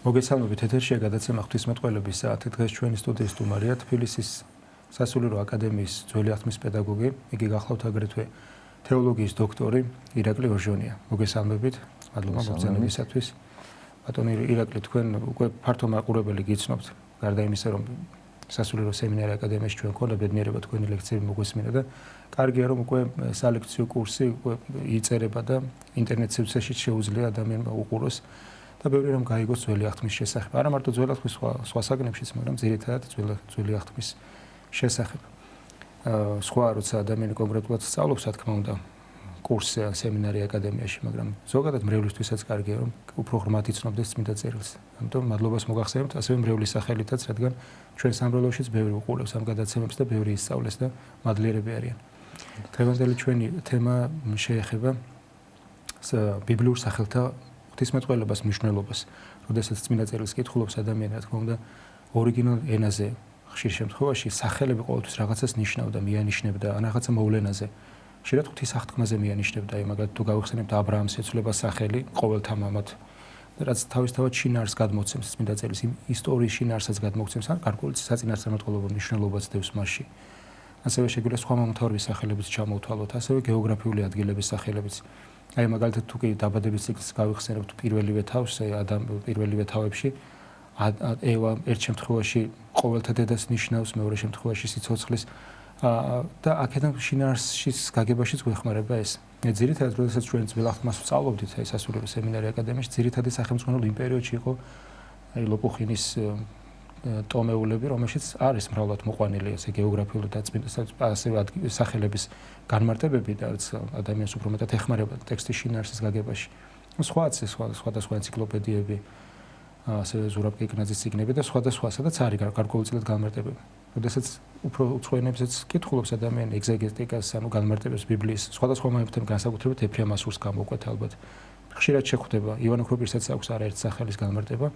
მოგესალმებით, ეთერშია გადაცემა ღვთისმეტყველების საათი. დღეს ჩვენი სტუდიის სტუმარია თბილისის სასულიერო აკადემიის ძველი აღთქმის პედაგოგი, იგი გახლავთ აგრეთვე თეოლოგიის დოქტორი ირაკლი ორჟონია. მოგესალმებით, მადლობა მოგზაურობისათვის. ბატონი ირაკლი, თქვენ უკვე ფართო მაყურებელი გიცნობთ, გარდა იმისა, რომ სასულიერო სემინარი აკადემიაში ჩვენ ქონდა ბედნიერება თქვენი ლექციები მოგვესმინა და კარგია, რომ უკვე სალექციო კურსი უკვე იწერება და ინტერნეტ სივრცეში შეუძლია ადამიანმა უყუროს. და ბევრი რამ გაიგოს ძველი აღთქმის შესახებ. არა მარტო ძველი აღთქმის სხვა საგნებშიც, მაგრამ ძირითადად ძველი აღთქმის შესახებ. სხვა როცა ადამიანი კონკრეტულად სწავლობს, რა თქმა უნდა, კურსზე ან სემინარი აკადემიაში, მაგრამ ზოგადად მრევლისთვისაც კარგია, რომ უფრო ღრმად იცნობდეს წმინდა წერილს. ამიტომ მადლობას მოგახსენებთ ასევე მრევლის სახელითაც, რადგან ჩვენ სამრევლოშიც ბევრი უყურებს ამ გადაცემებს და ბევრი ისწავლეს და მადლიერები არიან. დღევანდელი ჩვენი თემა შეეხება ბიბლიურ სახელთა ღვთისმეტყველებას მნიშვნელობას, როდესაც წმინდა წერილს კითხულობს ადამიანი, რა თქმა უნდა, ორიგინალ ენაზე ხშირ შემთხვევაში სახელები ყოველთვის რაღაცას ნიშნავდა, მიანიშნებდა, ან რაღაცა მოვლენაზე. ხშირად ღვთის აღთქმაზე მიანიშნებდა, მაგალითად თუ გავიხსენებთ აბრაამს ეცვლება სახელი ყოველთა მამად, რაც თავისთავად შინაარსს გადმოცემს წმინდა წერილს, იმ ისტორიის შინაარსსაც გადმოგცემს, ან გარკვეული საწინასწარმეტყველებო მნიშვნელობას დევს მასში. ასევე შეგვიძლია სხვა მომთაურების სახელებიც ჩამოვთვალოთ, ასევე გეოგრაფიული ადგილების სახელებიც. აი მაგალითად თუ კი დაბადების ციკლს გავიხსენებთ პირველივე თავს, პირველივე თავებში ევა ერთ შემთხვევაში ყოველთა დედას ნიშნავს, მეორე შემთხვევაში სიცოცხლის და აქედან შინაარსის გაგებაშიც გვეხმარება ეს. ძირითადად, როდესაც ჩვენ ძველ აღთქმას ვსწავლობდით, აი სასულიერო სემინარი აკადემიაში, ძირითადი სახელმძღვანელო იმ პერიოდში იყო აი ლოპუხინის ტომეულები, რომელშიც არის მრავლად მოყვანილი ესე გეოგრაფიული და ასევე სახელების განმარტებები და რაც ადამიანს უფრო მეტად ეხმარება ტექსტის შინაარსის გაგებაში. სხვადასხვა ენციკლოპედიები, ასევე ზურაბ კიკნაძის წიგნები და სხვადასხვა, სადაც არის გარკვეულწილად განმარტებები. როდესაც უფრო უცხო ენებზეც კითხულობს ადამიანი ეგზეგეტიკას, ანუ განმარტებებს ბიბლიის სხვადასხვა მომენტებთან განსაკუთრებით ეფრემ ასურს გამოვკვეთ ალბათ. ხშირად შეხვდება ივანე ხროპირსაც აქვს არაერთი სახელის განმარტება.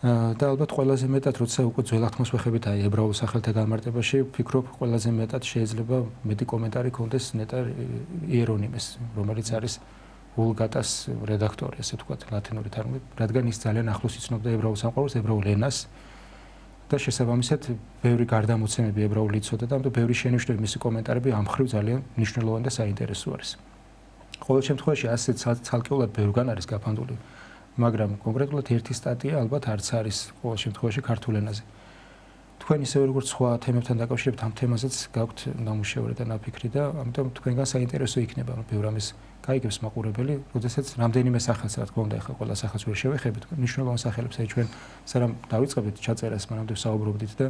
და ალბათ ყველაზე მეტად როცა უკვე ძველ აღთქმას ვეხებით აი ებრაულ სახელთა განმარტებაში ვფიქრობ ყველაზე მეტად შეიძლება მეტი კომენტარი ქონდეს ნეტარ იერონიმეს, რომელიც არის ვულგატას რედაქტორი, ასე ვთქვათ, ლათინური თარგმანით, რადგან ის ძალიან ახლოს იცნობდა ებრაულ სამყაროს, ებრაულ ენას და შესაბამისად ბევრი გარდამოცემები ებრაული იცოდა და ამიტომ ბევრი შენიშვნები მისი კომენტარები ამ მხრივ ძალიან მნიშვნელოვანი და საინტერესო არის. ყოველ შემთხვევაში ასე ცალკეულად ბევრგან არის გაფანტული. მაგრამ კონკრეტულად ერთი სტატია ალბათ არც არის ყოველ შემთხვევაში ქართულ ენაზე. თქვენ ისევე როგორც სხვა თემებთან დაკავშირებით ამ თემაზეც გაქვთ ნამუშევარი და ნაფიქრი და ამიტომ თქვენგან საინტერესო იქნება, რომ ბევრ ამის გაიგებს მაყურებელი, როდესაც რამდენიმე სახელს, რა თქმა უნდა, ახლა ყველა სახელს ვერ შევეხებით, მნიშვნელოვან სახელებს, აი ჩვენ სანამ დავიწყებით ჩაწერას, მანამდე საუბრობდით და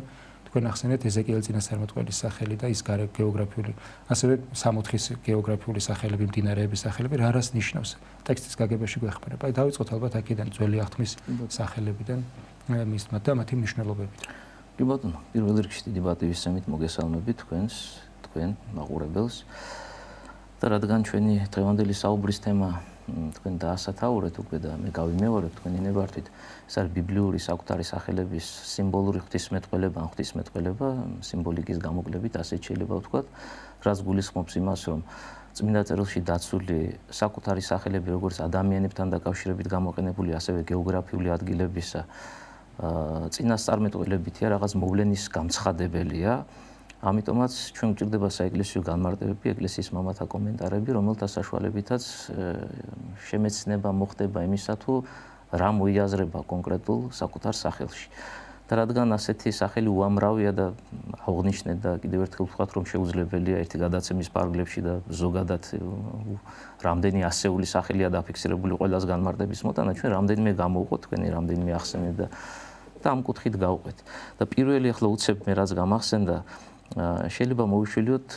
თქვენ ახსენეთ ეზეკიელ წინასწარმეტყველის სახელი და ის გეოგრაფიული, ასევე სამოთხის გეოგრაფიული სახელები, მდინარეების სახელები, რა რას ნიშნავს ტექსტის გაგებაში გვეხმარება. აი დავიწყოთ ალბათ აქედან ძველი აღთქმის სახელებიდან, მისმა და მათი მნიშვნელობებით. კი ბატონო, პირველ რიგში დიდი პატივისცემით მოგესალმებით თქვენ მაყურებელს. და რადგან ჩვენი დღევანდელი საუბრის თემა თქვენ დაასათაურეთ უკვე და მე გავიმეორებ თქვენი ნებართვით, ეს არის ბიბლიური საკუთარი სახელების სიმბოლური ღვთისმეტყველება, ღვთისმეტყველება სიმბოლიკის გამოკლებით, ასეთ შეიძლება ვთქვათ, რაც გულისხმობს იმას, რომ წმინდა წერილში დაცული საკუთარი სახელები როგორც ადამიანებთან დაკავშირებით გამოყენებული, ასევე გეოგრაფიული ადგილებისა წინასწარმეტყველებითია რაღაც მოვლენის გამცხადებელია. ამიტომაც ჩვენ გვჭირდება საეკლესიო განმარტებები, ეკლესიის მამათა კომენტარები, რომელთა საშუალებითაც შემეცნება მოხდება იმისა, თუ რა მოიაზრება კონკრეტულ საკუთარ სახელში. და რადგან ასეთი სახელი უამრავია და აღნიშნეთ და კიდევ ერთხელ ვთქვათ, რომ შეუძლებელია ერთი გადაცემის პარგლებში და ზოგადად რამდენი ასეული სახელია დაფიქსირებული ყველას განმარტების მოტანა, ჩვენ რამდენიმე გამოვყოთ, თქვენი რამდენიმე ახსენეთ და ამ კუთხით გავყვეთ. და პირველი ახლა უცებ მე რაც გამახსენდა შეიძლება მოვიშვილოთ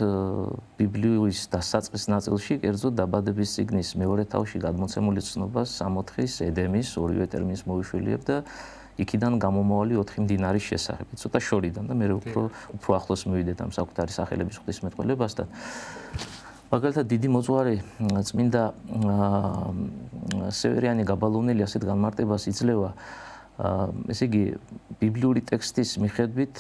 ბიბლიის დასაწყის ნაწილში, კერძოდ დაბადების წიგნის მეორე თავში გადმოცემული ცნობას 64-ის ედემის ორივე ტერმინს მოვიშვილებ და იქიდან გამომავალი 4 მდინარის შესახებ. ცოტა შორიდან და მე უფრო ახლოს მივიდეთ ამ საკუთარი სახელების ღვთისმეტყველებასთან. მაგალითად დიდი მოძღვარი წმინდა სევერიანი გაბალონელი ასეთ განმარტებას იძლევა, ესე იგი ბიბლიური ტექსტის მიხედვით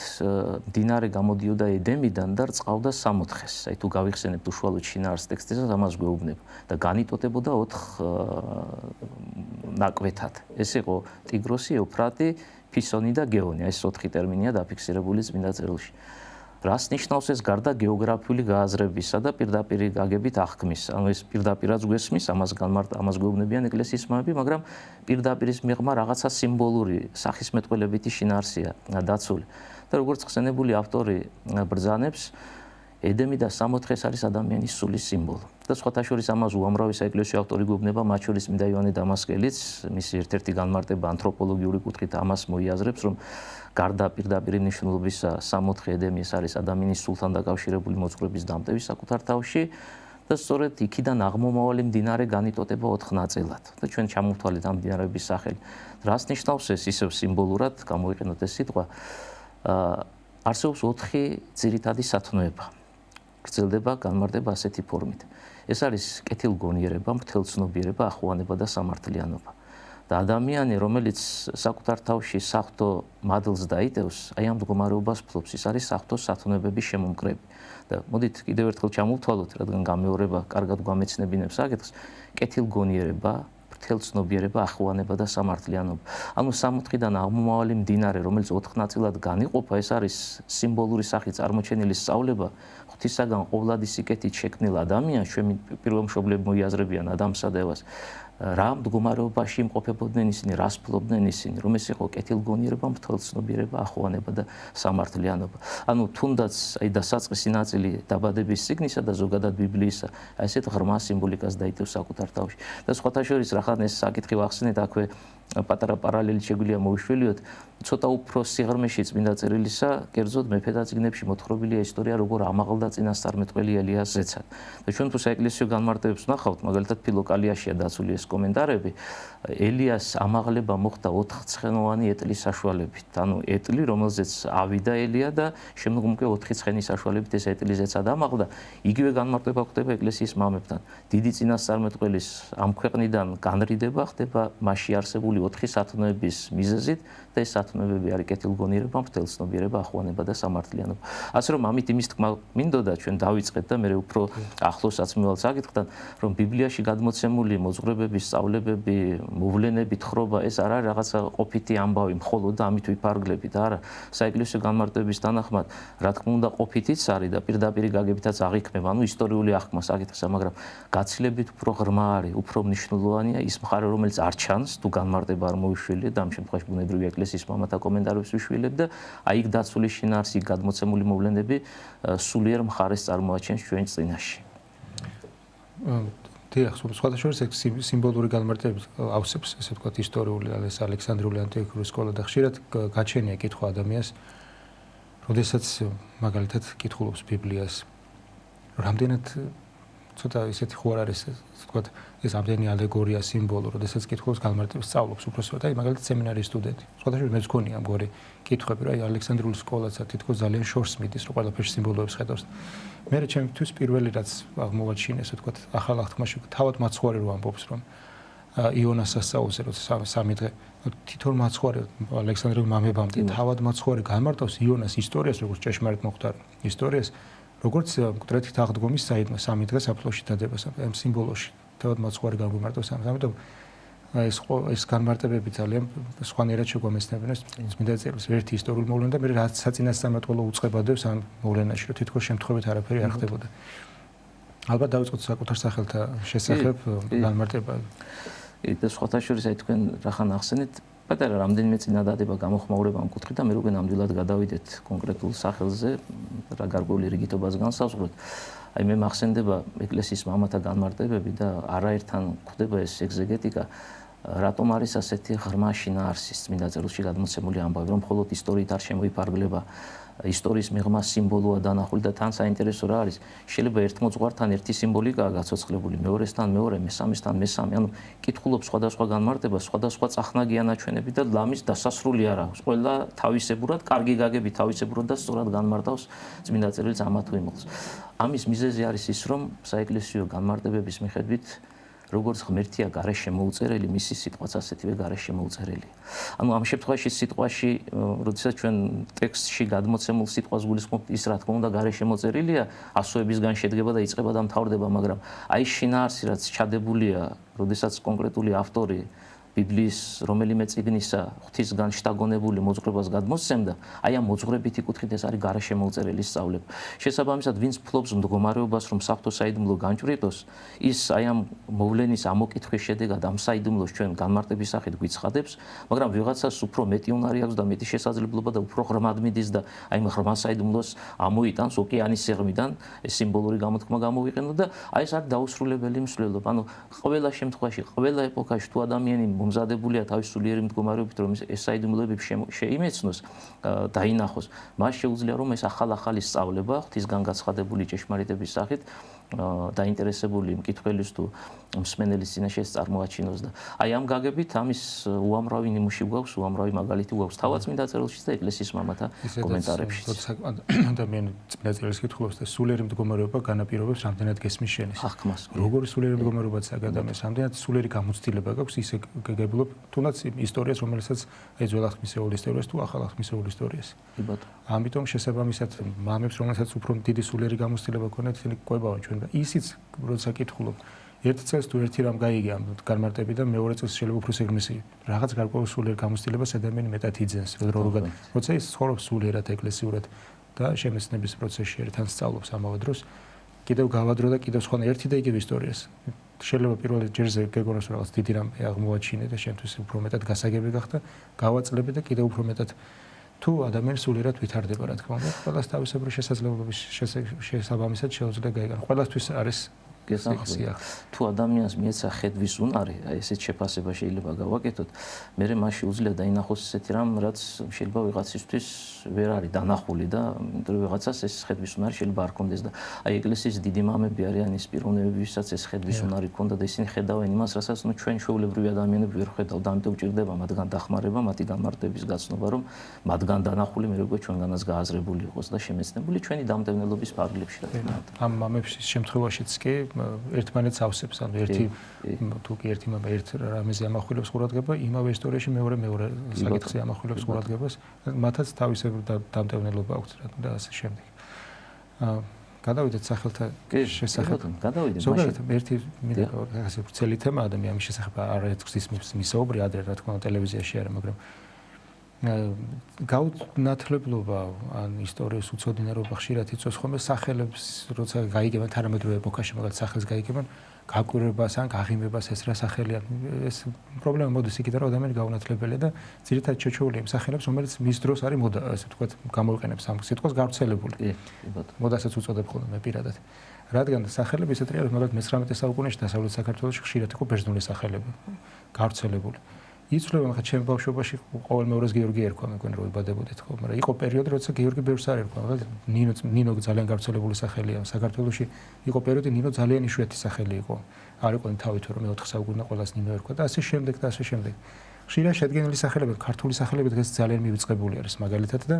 მდინარე გამოდიოდა ედემიდან და რწყავდა სამოთხეს. აი თუ გავიხსენებთ უშუალოდ შინაარს ტექსტისას ამას გვეუბნება და განიტოტებოდა 4 ნაკვეთად. ეს იყო ტიგროსი, ეუფრატი, ფისონი და გეონი. ეს 4 ტერმინია დაფიქსირებული წმინდა წერილში. რას ნიშნავს ეს გარდა გეოგრაფიული გააზრებისა და პირდაპირ გაგებით აღქმის? ანუ ეს პირდაპირაც გვესმის, ამას გვეუბნებიან ეკლესიის მამები, მაგრამ პირდაპირის მიღმა რაღაცა სიმბოლური სახისმეტყველებითი შინაარსია დაცული. და როგორც ხსენებული ავტორი ბრძანებს, ედემი და სამოთხეს არის ადამიანის სულის სიმბოლო. და სხვათა შორის ამას უამრავი საეკლესიო ავტორი გვეუბნება, მათ შორის წმინდა იოანე დამასკელიც, მისი ერთ-ერთი განმარტება ანთროპოლოგიური კუთხით ამას მოიაზრებს, რომ გარდა პირდაპირ მნიშვნელობისა, სამოთხე ედემი ეს არის ადამიანის სულთან დაკავშირებული მოძღვრების დამტევი საკუთარ თავში და სწორედ იქიდან აღმომავალი მდინარე განიტოტება 4 ნაწილად. და ჩვენ ჩამოვთვალეთ ამ მდინარეების სახელი. რას ნიშნავს ეს ისევ სიმბოლურად, გამოიყენოთ ეს სიტყვა. არსებობს 4 ძირითადი სათნოება. გრძელდება განმარტება ასეთი ფორმით. ეს არის კეთილგონიერება, მთელცნობიერება, ახოვანება და სამართლიანობა. და ადამიანი, რომელიც საკუთარ თავში საღვთო მადლს დაიტევს, აი ამ მდგომარეობას ფლობს, ის არის საღვთო სათნოებების შემომკრები. და მოდით კიდევ ერთხელ ჩამოვთვალოთ, რადგან გამეორება კარგად გვამეცნებინებს საკითხს, კეთილგონიერება, მთელცნობიერება, ახოვანება და სამართლიანობა. ანუ სამოთხიდან აღმომავალი მდინარე, რომელიც 4 ნაწილად განიყოფა, ეს არის სიმბოლური სახით წარმოჩენილი სწავლება ღვთისაგან ყოვლადი სიკეთით შექმნილ ადამიანს, ჩვენ პირველმშობლები მოიაზრებიან ადამსა და ევას, რა მდგომარეობაში იმყოფებოდნენ ისინი, რას ფლობდნენ ისინი, რომ ეს იყო კეთილგონიერება, მთელცნობიერება, ახოვანება და სამართლიანობა. ანუ თუნდაც აი დასაწყისი ნაწილი დაბადების წიგნისა და ზოგადად ბიბლიისა, აი ესეთ ღრმა სიმბოლიკას დაიტევს საკუთარ თავში. და სხვათა შორის რახან ეს საკითხი ვახსენეთ, აქვე პატარა პარალელი შეგვიძლია მოვიშველიოთ, ცოტა უფრო სიღრმეში წმინდა წერილისა, კერძოდ მეფეთა წიგნებში მოთხრობილია ისტორია, როგორ ამაღლდა წინასწარმეტყველი ელიას ზეცად. და ჩვენ თუ საეკლესიო განმარტებებს ვნახავთ, მაგალითად ფილოკალიაშია დაცული ეს კომენტარები, ელიას ამაღლება მოხდა 4 ცხენოვანი ეტლის საშუალებით. ანუ ეტლი, რომელზეც ავიდა ელია და შემდგომ უკვე 4 ცხენის საშუალებით ეს ეტლი ზეცად ამაღლდა. იგივე განმარტება ხდება ეკლესიის მამებთან. დიდი წინასწარმეტყველის ამ ქვეყნიდან განრიდება ხდება მასში არსებული 4 სათნოების მიზეზით და ეს სათნოებები არის კეთილგონიერება, მთელცნობიერება, ახოვანება და სამართლიანობა. ასე რომ ამით იმის თქმა მინდოდა ჩვენ დავიწყეთ და მე უფრო ახლოსაც მივალ საკითხთან, რომ ბიბლიაში გადმოცემული მოძღვრებების სწავლებები, მოვლენები, თხრობა ეს არ არის რაღაცა ყოფითი ამბავი, მხოლოდ და ამით ვიფარგლებით, არა. საეკლესიო განმარტებების თანახმად, რა თქმა უნდა, ყოფითიც არის და პირდაპირ გაგებითაც აღიქმება, ანუ ისტორიული აღქმა საკითხისა, მაგრამ გაცილებით უფრო ღრმა არის, უფრო მნიშვნელოვანია ის მხარე, რომელიც არ ჩანს, თუ განმარტება არ მოიშველიეთ და ამ შემთხვევაში ბუნებრივი ეკლესიის მამათა კომენტარებს ვიშველებ და აი იქ დაცული შინაარსი, გადმოცემული მოვლენები სულიერ მხარეს წარმოაჩენს ჩვენ წინაშე. დიახ, სხვათა შორის ეს სიმბოლური განმარტებები ავსებს, ესე ვთქვათ, ისტორიული, ეს ალექსანდრიული ანტიკური სკოლა და ხშირად გაჩენია კითხვა ადამიანს, როდესაც მაგალითად კითხულობს ბიბლიას, რამდენად ცოტა ისეთი ხო არ არის, ვთქვათ, ეს ამდენი ალეგორია, სიმბოლო, როდესაც კითხულობს განმარტებას სწავლობს უბრალოდ, აი მაგალითად სემინარის სტუდენტი. სხვათა შორის მეც გქონია ამგვარი კითხვები, რა, ალექსანდრიული სკოლაცა თითქოს ძალიან შორს მიდის, რომ ყველაფერში სიმბოლოებს ხედავს. მე ჩემთვის პირველი რაც აღმოვაჩინე, ესე ვთქვათ, ახალ აღთქმაში, თავად მაცხვარი რო ამბობს, რომ იონას სასწაულზე, როცა 3 დღე თითოეულ მაცხვარი ალექსანდრიული მამებამდე თავად მაცხვარი განმარტავს იონას ისტორიას, როგორც ჭეშმარიტ მოხდარ ისტორიას, როგორც მკვდრეთით აღდგომის საიდმა 3 დღე საფლავში დადებას ამ სიმბოლოში თავად მაცხვარი განმარტავს ამას. ამიტომ ეს განმარტებები ძალიან სხვანაირად შეგვამეცნებინებს წმინდა წერილს, ერთი ისტორიული მოვლენა და მე რაც საწინასწარმეტყველო უწყებადებს ამ მოვლენაში, რომ თითქოს შემთხვევით არაფერი არ ხდებოდა. ალბათ დავიწყოთ საკუთარ სახელთა შესახებ განმარტება. და სხვათა შორის აი თქვენ რახან ახსენეთ, პატარა რამდენიმე წინადადება გამოხმაურება ამ კუთხით და მე უკვე ნამდვილად გადავიდეთ კონკრეტულ სახელზე, რა გარკვეული რიგითობას განსაზღვროთ. აი მე მახსენდება ეკლესიის მამათა განმარტებები და არაერთხან გვხვდება ეს ეგზეგეტიკა, რატომ არის ასეთი ღრმა შინაარსის წმინდა წერილში გადმოცემული ამბავი, რომ მხოლოდ ისტორიით არ შემოიფარგლება ისტორიის მიღმა სიმბოლოა დანახული და თან საინტერესო რა არის შეიძლება ერთ მოძღვართან ერთი სიმბოლიკაა გაცოცხლებული მეორესთან მეორე მესამესთან მესამე ანუ კითხულობს სხვადასხვა განმარტებას სხვადასხვა წახნაგია ნაჩვენები და ლამის დასასრული არ აქვს ყველა თავისებურად კარგი გაგები თავისებურად და სწორად განმარტავს წმინდა წერილს ამა თუ იმ ხელს ამის მიზეზი არის ის რომ საეკლესიო განმარტებების მიხედვით როგორც ღმერთია გარეშე მოუწერელი, მისი სიტყვაც ასეთივე გარეშე მოუწერელი. ანუ ამ შემთხვევაში სიტყვაში, როდესაც ჩვენ ტექსტში გადმოცემულ სიტყვას გულისხმობთ, ის რა თქმა უნდა გარეშე მოწერილია, ასოებისგან შედგება და იწყება და მთავრდება, მაგრამ აი შინაარსი რაც ჩადებულია, როდესაც კონკრეტული ავტორი ბიბლიის რომელიმე წიგნისა ღვთისგან შთაგონებული მოძღვრებას გადმოსცემდა, აი ამ მოძღვრებითი კუთხით ეს არის გარეშე მოუწერელი სწავლება. შესაბამისად, ვინც ფლობს მდგომარეობას, რომ საფრთხო საიდუმლო განჭვრიტოს, ის აი ამ მოვლენის ამოკითხვის შედეგად ამ საიდუმლოს ჩვენ განმარტების სახით გვიცხადებს, მაგრამ ვიღაცას უფრო მეტი უნარი აქვს და მეტი შესაძლებლობა და უფრო ღრმად მიდის და აი ამ ღრმა საიდუმლოს ამოიტანს ოკეანის სიღრმიდან, ეს სიმბოლური გამოთქმა გამოვიყენო და აი ეს არის დაუსრულებელი მსვლელობა. ანუ ყველა შემთხვევაში, ყველა ეპოქაში თუ ადამიანი მომზადებულია თავის სულიერი მდგომარეობით რომ ეს საიდუმლოები შეიმეცნოს დაინახოს მას შეუძლია რომ ეს ახალი სწავლება ღვთისგან გაცხადებული ჭეშმარიტების სახით დაინტერესებული მკითხველის თუ მსმენელის წინაშე წარმოაჩინოს და აი ამ გაგებით ამის უამრავი ნიმუში გვაქვს უამრავი მაგალითი გვაქვს თავად წმინდა წერილში და ეკლესიის მამათა კომენტარებში ადამიანი წმინდა წერილს კითხულობს და სულიერი მდგომარეობა განაპირობებს რამდენად გესმის შენის ახმას როგორი სულიერი მდგომარეობაც ადამიანს რამდენად სულიერი გამოცდილება გაქვს ისე გეგებლობ თუნდაც ისტორიას რომელსაც აი ძველახმისეულ ისტორიას თუ ახალახმისეულ ისტორიას ამიტომ შესაბამისად მამებს რომელსაც უფრო დიდი სულიერი გამოცდილება ქონდათ ისინი ყვებავენ ჩვენ და ისიც როცა კითხულობ ერთ წელს თუ ერთი რამ გაიგე ამ განმარტები და მეორე წელს შეიძლება უფრო სიღრმისი რაღაც გარკვეულ სულიერ გამოცდილებას ადამიანი მეტად იძენს როცა ის ცხოვრობს სულიერად ეკლესიურად და შემეცნების პროცესში ერთთან სწავლობს ამავე დროს კიდევ გავადრო და კიდევ სხვა ერთი და იგივე ისტორიას შეიძლება პირველ ჯერზე გეგონოს რაღაც დიდი რამ აღმოაჩინე და შემთხვევით უფრო მეტად გასაგები გახდა გავაწლები და კიდევ უფრო მეტად თუ ადამიანი სულიერად ვითარდება რა თქმა უნდა ყველას თავისებური შესაძლებლობის შესაბამისად შეუძლია გაიგო ყველასთვის არის გესახსია თუ ადამიანს მიეცა ხედვის უნარი აი ესეთ შეფასება შეიძლება გავაკეთოთ მე მაშინ უძლია დაინახოს ესეთი რამ რაც შეიძლება ვიღაცისთვის ვერ არის დანახული და იმიტომ რომ ვიღაცას ეს ხედვის უნარი შეიძლება არ კონდეს და აი ეკლესიის დიდი მამები არიან ის პიროვნებები ვისაც ეს ხედვის უნარი ქონდა და ისინი ხედავენ იმას რასაც ნუ ჩვენ ჩვეულებრივი ადამიანები ვერ ხედავთ და ამიტომ ჭირდება მათგან დახმარება მათი განმარტების გაცნობა რომ მათგან დანახული მე როგორ ჩვენგანაც გააზრებული იყოს და შემეცნებული ჩვენი დამტევნელობის ფარგლებში რა თქმა უნდა ამ მამების შემთხვევაშიც კი ერთმანეთს ავსებს ანუ ერთი თუ კი ერთი მამა ერთ რამეზე ამახვილებს ყურადღება იმავე ისტორიაში მეორე საკითხზე ამახვილებს ყურადღებას მათაც თავისებური დამტევნელობა აქვთ და ასე შემდეგ გადავიდეთ სახელთა შესახებ გადავიდეთ ზოგადად ერთი ასე ვრცელი თემა ადამიანის ამის შესახებ არაერთგზის მისაუბრი ადრე რა თქმა უნდა ტელევიზიაში არა მაგრამ გაუნათლებლობა ან ისტორიის უცოდინარობა ხშირად იწვევს ხოლმე სახელებს როცა გაიგებენ თანამედროვე ეპოქაში მაგალითად სახელს გაიგებენ გაკვირვებას ან გაღიმებას ეს რა სახელია ეს პრობლემა მოდის იქიდან რომ ადამიანი გაუნათლებელია და ძირითადად შეჩოულია იმ სახელებს რომელიც მის დროს არის მოდა ასე ვთქვათ გამოიყენებს ამ სიტყვას გავრცელებული მოდასაც უწოდებ ხოლმე მე პირადად რადგან სახელები ესეთი არის მაგალითად მე-19 საუკუნეში დასავლეთ საქართველოში ხშირად იყო ბერძნული სახელები გავრცელებული იცვლება ხა ჩემ ბავშვობაში ყოველ მეორეს გიორგი ერქვა მეგონი რომ იბადებოდით ხო მაგრამ იყო პერიოდი როცა გიორგი ბევრს არ ერქვა მაგალითად ნინო ძალიან გავრცელებული სახელია საქართველოში იყო პერიოდი ნინო ძალიან იშვიათი სახელი იყო არ იყო თავით რომ მე 4 საუკუნე ყველას ნინო ერქვა და ასე შემდეგ და ასე შემდეგ ხშირად შედგენილი სახელები ქართული სახელები დღეს ძალიან მივიწყებული არის მაგალითად და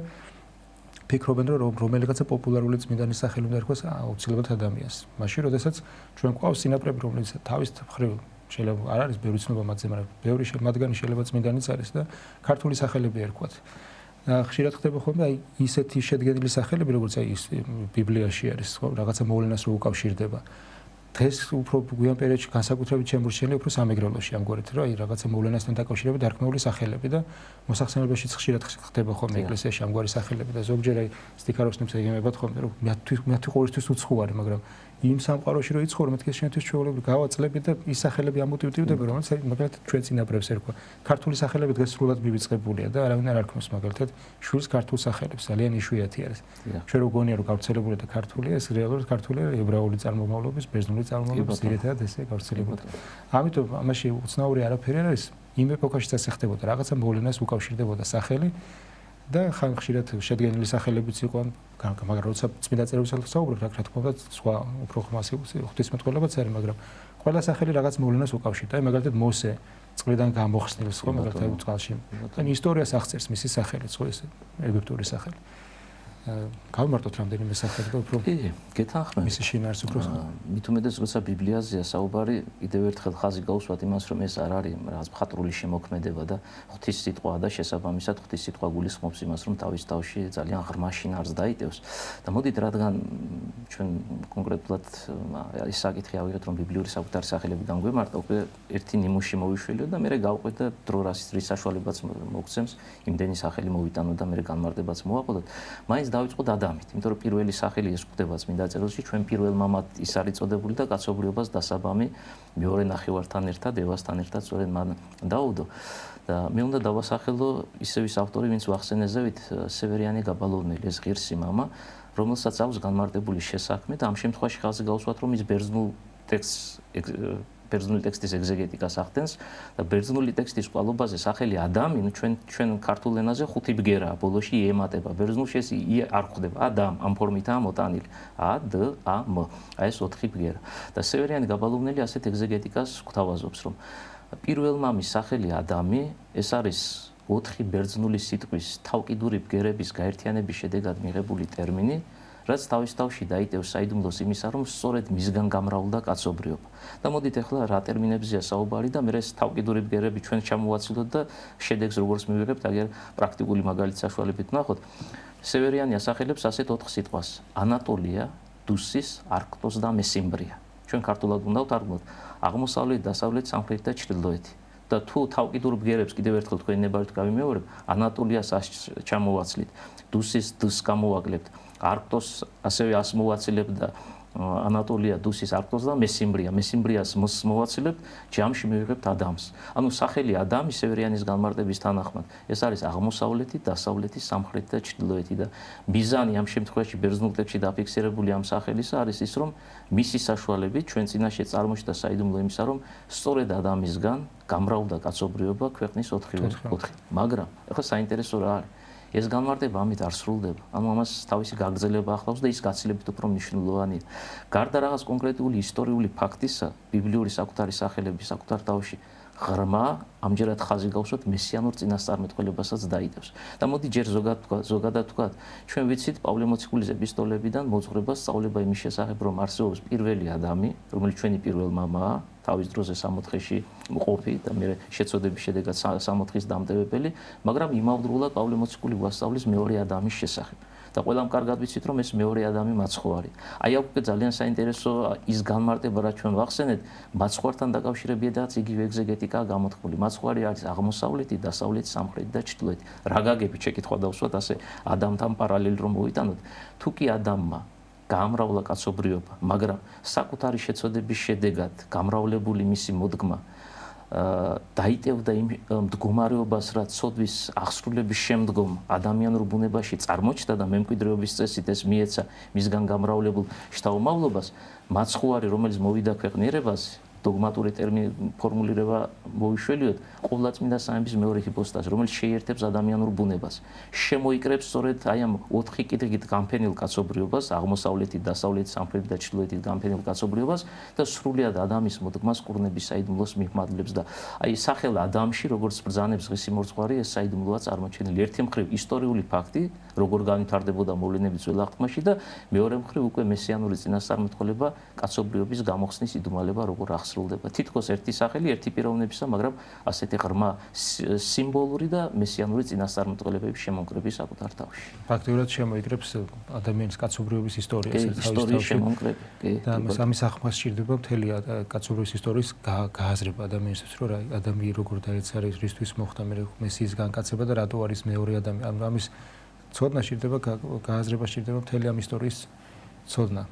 ფიქრობენ რომ რომელიღაცა პოპულარული წმინდანის სახელი უნდა ერქვას აუცილებლად ადამიანს მაშინ როდესაც ჩვენ გვყავს სინაპრები რომელიც თავის მხრივ შეიძლება არ არის ბევრი ცნობა მათზე, მაგრამ ბევრი მათგანი შეიძლება წმინდანიც არის და ქართული სახელები ერქვათ. ხშირად ხდება ხოლმე აი ისეთი შედგენილი სახელები, როგორც აი ის ბიბლიაში არის, ხო, რაღაცა მოვლენას რო უკავშირდება. დღეს უფრო გვიან პერიოდში განსაკუთრებით შემორჩენილი უფრო სამეგრელოში ამგვარად, რომ აი რაღაცა მოვლენასთან დაკავშირებით დარქმეული სახელები და მოსახსენებაშიც ხშირად ხდება ხოლმე ეკლესიაში ამგვარი სახელები და ზოგჯერ აი სტიქაროსნებს ეგემებათ ხოლმე, რომ მე ყოველთვის უცხოარი, მაგრამ იმ სამყაროში რო იცხოვრო მეთქეს შენთვის ჩვეულებრივ გავაწლები და ის სახელები ამოტივტივდება რომელიც მაგალითად ჩვენ წინაპრებს ერქვა ქართული სახელები დღეს სრულად მივიწყებულია და არავინ არ არქმევს მაგალითად შვილს ქართულ სახელებს ძალიან იშვიათი არის ჩვენ რო გონია რომ გავრცელებულია და ქართულია ეს რეალურად ქართულია ებრაული წარმომავლობის ბერძნული წარმომავლობის ძირითადად ესე გავრცელებული ამიტომ ამაში უცნაური არაფერი არ არის იმ ეპოქაშიც ასე ხდებოდა რაღაცა მოვლენას უკავშირდებოდა სახელი და ხშირად შედგენილი სახელებიც იყო, მაგრამ როცა წმინდა წერილს საუბრობ, რა თქმა უნდა, სხვა უფრო ღვთისმეტყველებაც არის, მაგრამ ყველა სახელი რაღაც მოვლენას უკავშირდება. აი მაგალითად მოსე წყლიდან გამოხსნილს ხო მაგალითად წყალში. ან ისტორიას აღწერს მისი სახელიც ხო ეს ეგვიპტური სახელი. გავმარტოთ რამდენიმე სახელი და უფრო კი, გეთანხმებით. მისი შინაარსი უფრო მით უმეტეს როცა ბიბლიაზეა საუბარი, კიდევ ერთხელ ხაზი გაუსვათ იმას, რომ ეს არ არის რაღაც მხატვრული შემოქმედება და ღვთის სიტყვაა და შესაბამისად ღვთის სიტყვა გულისხმობს იმას, რომ თავის თავში ძალიან ღრმა შინაარსს დაიტევს. და მოდით რადგან ჩვენ კონკრეტულად ეს საკითხი ავიღეთ, რომ ბიბლიური საკუთარი სახელებიდან გვემართა, უკვე ერთი ნიმუში მოვიშველიოთ და მე გავყვეთ და დრო რის საშუალებაც მოგცემს, იმდენი სახელი მოვიტანოთ და მე განმარტებაც მოვაყოლოთ. მაინც დავიწყოთ ადამიანით, იმიტომ რომ პირველი სახელი ეს გვხვდება წმინდა წერილში, ჩვენ პირველ მამად ის არის წოდებული და კაცობრიობას დასაბამი მეორე ნახევართან ერთად, ევასთან ერთად სწორედ მან დაუდო. და მე უნდა დავასახელო ისევის ავტორი, ვინც ვახსენეზევით, სევერიანი გაბალოვნელი, ეს ღირსი მამა, რომელსაც აქვს განმარტებული შესაქმე და ამ შემთხვევაში ხაზი გავუსვათ, რომ ის ბერძნული ტექსტის ეგზეგეტიკას ახდენს და ბერძნული ტექსტის ყვალობაზე სახელი ადამი, ჩვენ ქართულ ენაზე ხუთი ბგერაა, ბოლოში ემატება. ბერძნულში ეს არ ხვდება. ადამ ამ ფორმითაა მოტანილი. ა დ ა մ. აი ეს 4 ბგერა. და სევერიანი გაბალოვნელი ასეთ ეგზეგეტიკას გვთავაზობს, რომ პირველ მამის სახელი ადამი, ეს არის 4 ბერძნული სიტყვის თავკიდური ბგერების გაერთიანების შედეგად მიღებული ტერმინი, რაც თავის თავში დაიტევს საიდუმლოს იმისა, რომ სწორედ მისგან გამრავლდა კაცობრიობა. და მოდით ახლა რა ტერმინებზეა საუბარი და მე ეს თავკიდური ბგერები ჩვენ ჩამოვაცილოთ და შედეგს როგორც მივიღებთ, აგერ პრაქტიკული მაგალითის საშუალებით ვნახოთ. სევერიანი ასახელებს ასეთ 4 სიტყვას: ანატოლია, დუსის, არქტოს და მესიმბრია. ჩვენ ქართულად უნდა ვთარგმნოთ: აღმოსავლეთ, დასავლეთ, სამხრეთი და ჩრდილოეთი. და თუ თავკიდურ ბგერებს კიდევ ერთხელ თქვენი ნებართვით გავიმეორებ, ანატოლიას ჩამოვაცლით, დუსის დს გამოვაკლებთ, არქტოს ასევე ას მოვაცილებთ და ანატოლია დუსის არქტოს და მესიმბრიას მს მოვაცილებთ, ჯამში მივიღებთ ადამიანს. ანუ სახელი ადამი სევერიანის განმარტების თანახმად, ეს არის აღმოსავლეთი, დასავლეთი, სამხრეთი და ჩრდილოეთი და მიზანი ამ შემთხვევაში ბერძნულ ტექსტში დაფიქსირებული ამ სახელისა არის ის, რომ მისი საშუალებით ჩვენ წინაშე წარმოჩნდა საიდუმლო იმისა, რომ სწორედ ადამიანისგან გამრავლდა კაცობრიობა ქვეყნის 4. მაგრამ ახლა საინტერესო რა არის? ეს განმარტება ამით არ სრულდება. ანუ ამას თავისი გაგრძელება ახლავს და ის გაცილებით უფრო მნიშვნელოვანია. გარდა რაღაც კონკრეტული ისტორიული ფაქტისა, ბიბლიური საკუთარი სახელების საკუთარ თავში ღრმა, ამჯერად ხაზი გავუსვათ მესიანურ წინასწარმეტყველებასაც დაიტევს. და მოდი ჯერ ზოგადად ვთქვათ, ჩვენ ვიცით პავლე მოციქულის ეპისტოლებიდან მოძღვრება სწავლება იმის შესახებ, რომ არსებობს პირველი ადამი, რომელიც ჩვენი პირველ მამაა, თავის დროზე 60-ში მყოფი და მე შეწოდების შედეგად 60-ის დამტევებელი, მაგრამ იმავდროულად პავლე მოციქული გვასწავლის მეორე ადამიანის შესახებ. და ყველამ კარგად ვიცით, რომ ეს მეორე ადამი მაცხვარი. აი აქ უკვე ძალიან საინტერესო ის განმარტება, რაც ჩვენ ვახსენეთ, მაცხვართან დაკავშირებიადაც იგივე ეგზეგეტიკაა გამოთქმული. მაცხვარი არის აღმოსავლეთი, დასავლეთი, სამხრეთი და ჩრდილოეთი. რა გაგებით შეკითხვა დავსვათ ასე ადამთან პარალელი რომ მოვიტანოთ, თუ კი ადამმა გაამრავლა კაცობრიობა, მაგრამ საკუთარი შეწოდების შედეგად გამრავლებული მისი მოდგმა დაიტევდა იმ მდგომარეობას, რაც ცოდვის აღსრულების შემდგომ ადამიანურ ბუნებაში წარმოჩნდა და მემკვიდრეობის წესით ეს მიეცა მისგან გამრავლებულ შთაომავლობას, მაცხვარი, რომელიც მოვიდა ქვეყნიერებაზე, დოგმატური ტერმინი ფორმულირება მოვიშველიოთ, ყოვლადწმინდა სამების მეორე ჰიპოსტაზი, რომელიც შეიერთებს ადამიანურ ბუნებას, შემოიკრებს სწორედ აი ამ 4 კიდრით განფენილ კაცობრიობას, აღმოსავლეთით, დასავლეთით, სამხრეთით და ჩრდილოეთით განფენილ კაცობრიობას და სრულიად ადამიანის მოდგმას კურნების საიდუმლოს მიმართლებს და აი სახელ ადამიანში, როგორც ბრძანებს ღირსი მოძღვარი, ეს საიდუმლოა წარმოჩენილი. ერთი მხრივ ისტორიული ფაქტი, როგორ განვითარდებოდა მოვლენები ძველ აღთქმაში და მეორე მხრივ უკვე მესიანური წინასწარმეტყველება, კაცობრიობის გამოხსნის იდუმალება როგორ აღსრულდება. თითქოს ერთი სახელი, ერთი პიროვნებისა, მაგრამ ასეთი ღრმა სიმბოლური და მესიანური წინასწარმეტყველებების შემონკრების საკუთარ თავში. ფაქტიურად შემოიკრებს ადამიანის კაცობრიობის ისტორიას ისტორიის შემონკრები. და ამის ახმას სჭირდება მთელი კაცობრიობის ისტორიის გააზრება ადამიანისთვის, რომ ადამი როგორ დაეცა, რისთვის მოხდა მესიის განკაცება და რატო არის მეორე ადამი. ამის ცოდნა სჭირდება, გააზრება სჭირდება მთელი ამ ისტორიის ცოდნა.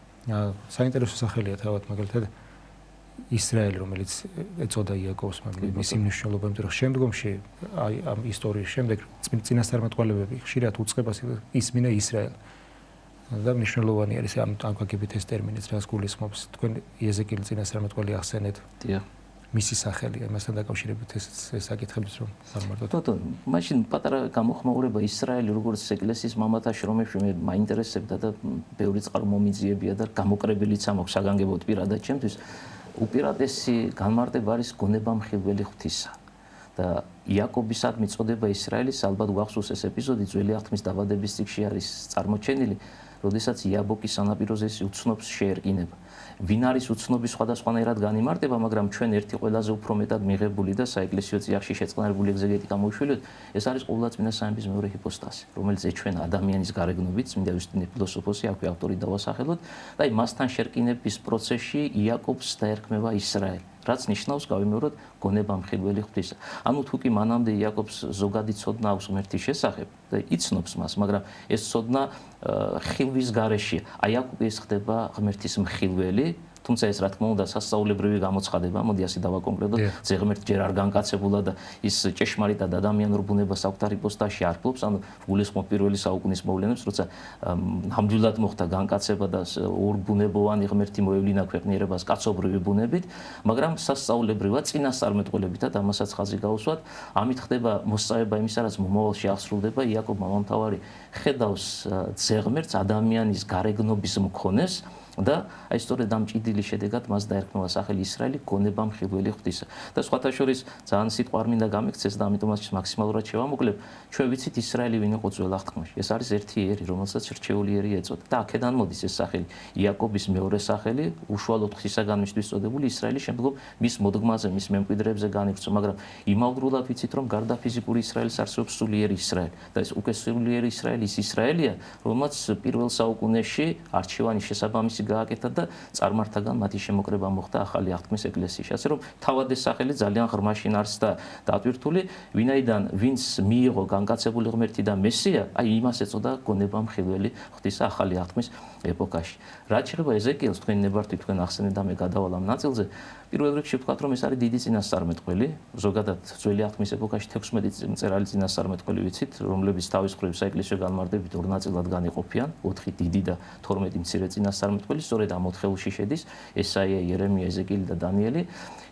საინტერესო სახელია თავად მაგალითად ისრაელი, რომელიც ეწოდა იაკოვს, მისი მნიშვნელობა, იმიტომ რომ შემდგომში აი ამ ისტორიის შემდეგ წინასწარმეტყველებები ხშირად უწყებას ისმინა ისრაელი. და მნიშვნელოვანი არის ამ გაგებით ეს ტერმინიც, რაც გულისხმობს თქვენ იეზეკიელის წინასწარმეტყველი ახსენეთ. დიახ. მისი სახელია, მასთან დაკავშირებით ეს საკითხებიც რომ სამართოდ. ბატონო, მაშინ პატარა გამოხმაურება ისრაელი როგორც ეკლესიის მამათა შრომებში მე მაინტერესებდა და ბევრი წყარო მომიძიებია და გამოკრებილიც ამაქვს საგანგებოდ პირადად ჩემთვის. უპირატესი განმარტება არის გონებამხილველი ღვთისა. და იაკობისადმი წოდება ისრაელის ალბათ გვახსოვს ეს ეპიზოდი ძველი აღთქმის დაბადების წიგნში არის წარმოჩენილი, როდესაც იაბოკის სანაპიროზე უცნობს შეერკინება. ვინ არის უცნობის სხვადასხვანაირად განიმარტება, მაგრამ ჩვენ ერთი ყველაზე უფრო მეტად მიღებული და საეკლესიო წიაღში შეწყნარებული ეგზეგეტიკა მოუშვილოთ, ეს არის ყოვლადწმინდა სამების მეორე ჰიპოსტაზი, რომელიც ეჩვენა ადამიანის გარეგნობით, წმინდა იუსტინე ფილოსოფოსი, აქვე ავტორი დავასახელოთ, და აი მასთან შერკინების პროცესში იაკობს დაერქმევა ისრაელი. რაც ნიშნავს გავიმეოროთ გონებამხილველი ღვთისა. ანუ თუ კი მანამდე იაკობს ზოგადი ცოდნა აქვს ღმერთის შესახებ და იცნობს მას, მაგრამ ეს ცოდნა ხილვის გარეშეა. აი აქ უკვე ეს ხდება ღმერთის მხილველი, თუმცა ეს რა თქმა უნდა სასწაულებრივი გამოცხადება, მოდი ასე დავაკონკრეტოთ, ზეღმერთ ჯერ არ განკაცებულა და ის ჭეშმარიტად ადამიანურ ბუნებას საკუთარ იპოსტაში არ ფლობს, ანუ გულისხმობ პირველი საუკუნის მოვლენებს, როცა ნამდვილად მოხდა განკაცება და ორბუნებოვანი ღმერთი მოევლინა ქვეყნიერებას კაცობრივი ბუნებით, მაგრამ სასწაულებრივად წინასწარმეტყველებითად ამასაც ხაზი გაუსვათ, ამით ხდება მოსწავება იმისა, რაც მომავალში აღსრულდება. იაკობ მამამთავარი ხედავს ზეღმერთს ადამიანის გარეგნობის მქონეს და აი სწორედ ამ ჭიდილის შედეგად მას დაერქმევა სახელი ისრაელი გონებამხილველი ღვთისა. და სხვათა შორის ძალიან სიტყვა არ მინდა გამიქცეს და ამიტომაც მაქსიმალურად შევამოკლებ. ჩვენ ვიცით ისრაელი ვინ იყო ძველ აღთქმაში. ეს არის ერთი ერი, რომელსაც რჩეული ერი ეწოდა. და აქედან მოდის ეს სახელი. იაკობის მეორე სახელი, უშუალოდ ღვთისაგან მისთვის წოდებული ისრაელი შემდგომ მის მოდგმაზე, მის მემკვიდრეებზე განივრცო, მაგრამ იმავდროულად ვიცით, რომ გარდა ფიზიკური ისრაელის არსებობს სულიერი ისრაელი. და ეს უკვე სულიერი ისრაელი ის ისრაელია, რომელმაც პირველ საუკუნეში არჩევანი შესაბამისი გააკეთა და წარმართაგან მათი შემოკრება მოხდა ახალი აღთქმის ეკლესიაში. ასე რომ თავად ეს სახელი ძალიან ღრმა შინაარსს და დატვირთული, ვინაიდან ვინც მიიღო განკაცებული ღმერთი და მესია, აი იმას ეწოდა გონებამხილველი ღვთისა ახალი აღთქმის ეპოქაში. რაც შეეხება ეზეკიელს, თქვენი ნებართვით თქვენ ახსენეთ და მე გადავალ ამ ნაწილზე, პირველ რიგში ვთქვათ, რომ ეს არის დიდი წინასწარმეტყველი, ზოგადად ძველი აღთქმის ეპოქაში 16 მწერალი წინასწარმეტყველი ვიცით, რომლებიც თავის მხრივ საეკლესიო განმარტებით ორ ნაწილად განიყოფიან, 4 დიდი და 12 მცირე წინასწარმეტყველი, სწორედ ამ 4-ში შედის ესაია, იერემია, ეზეკიელი და დანიელი.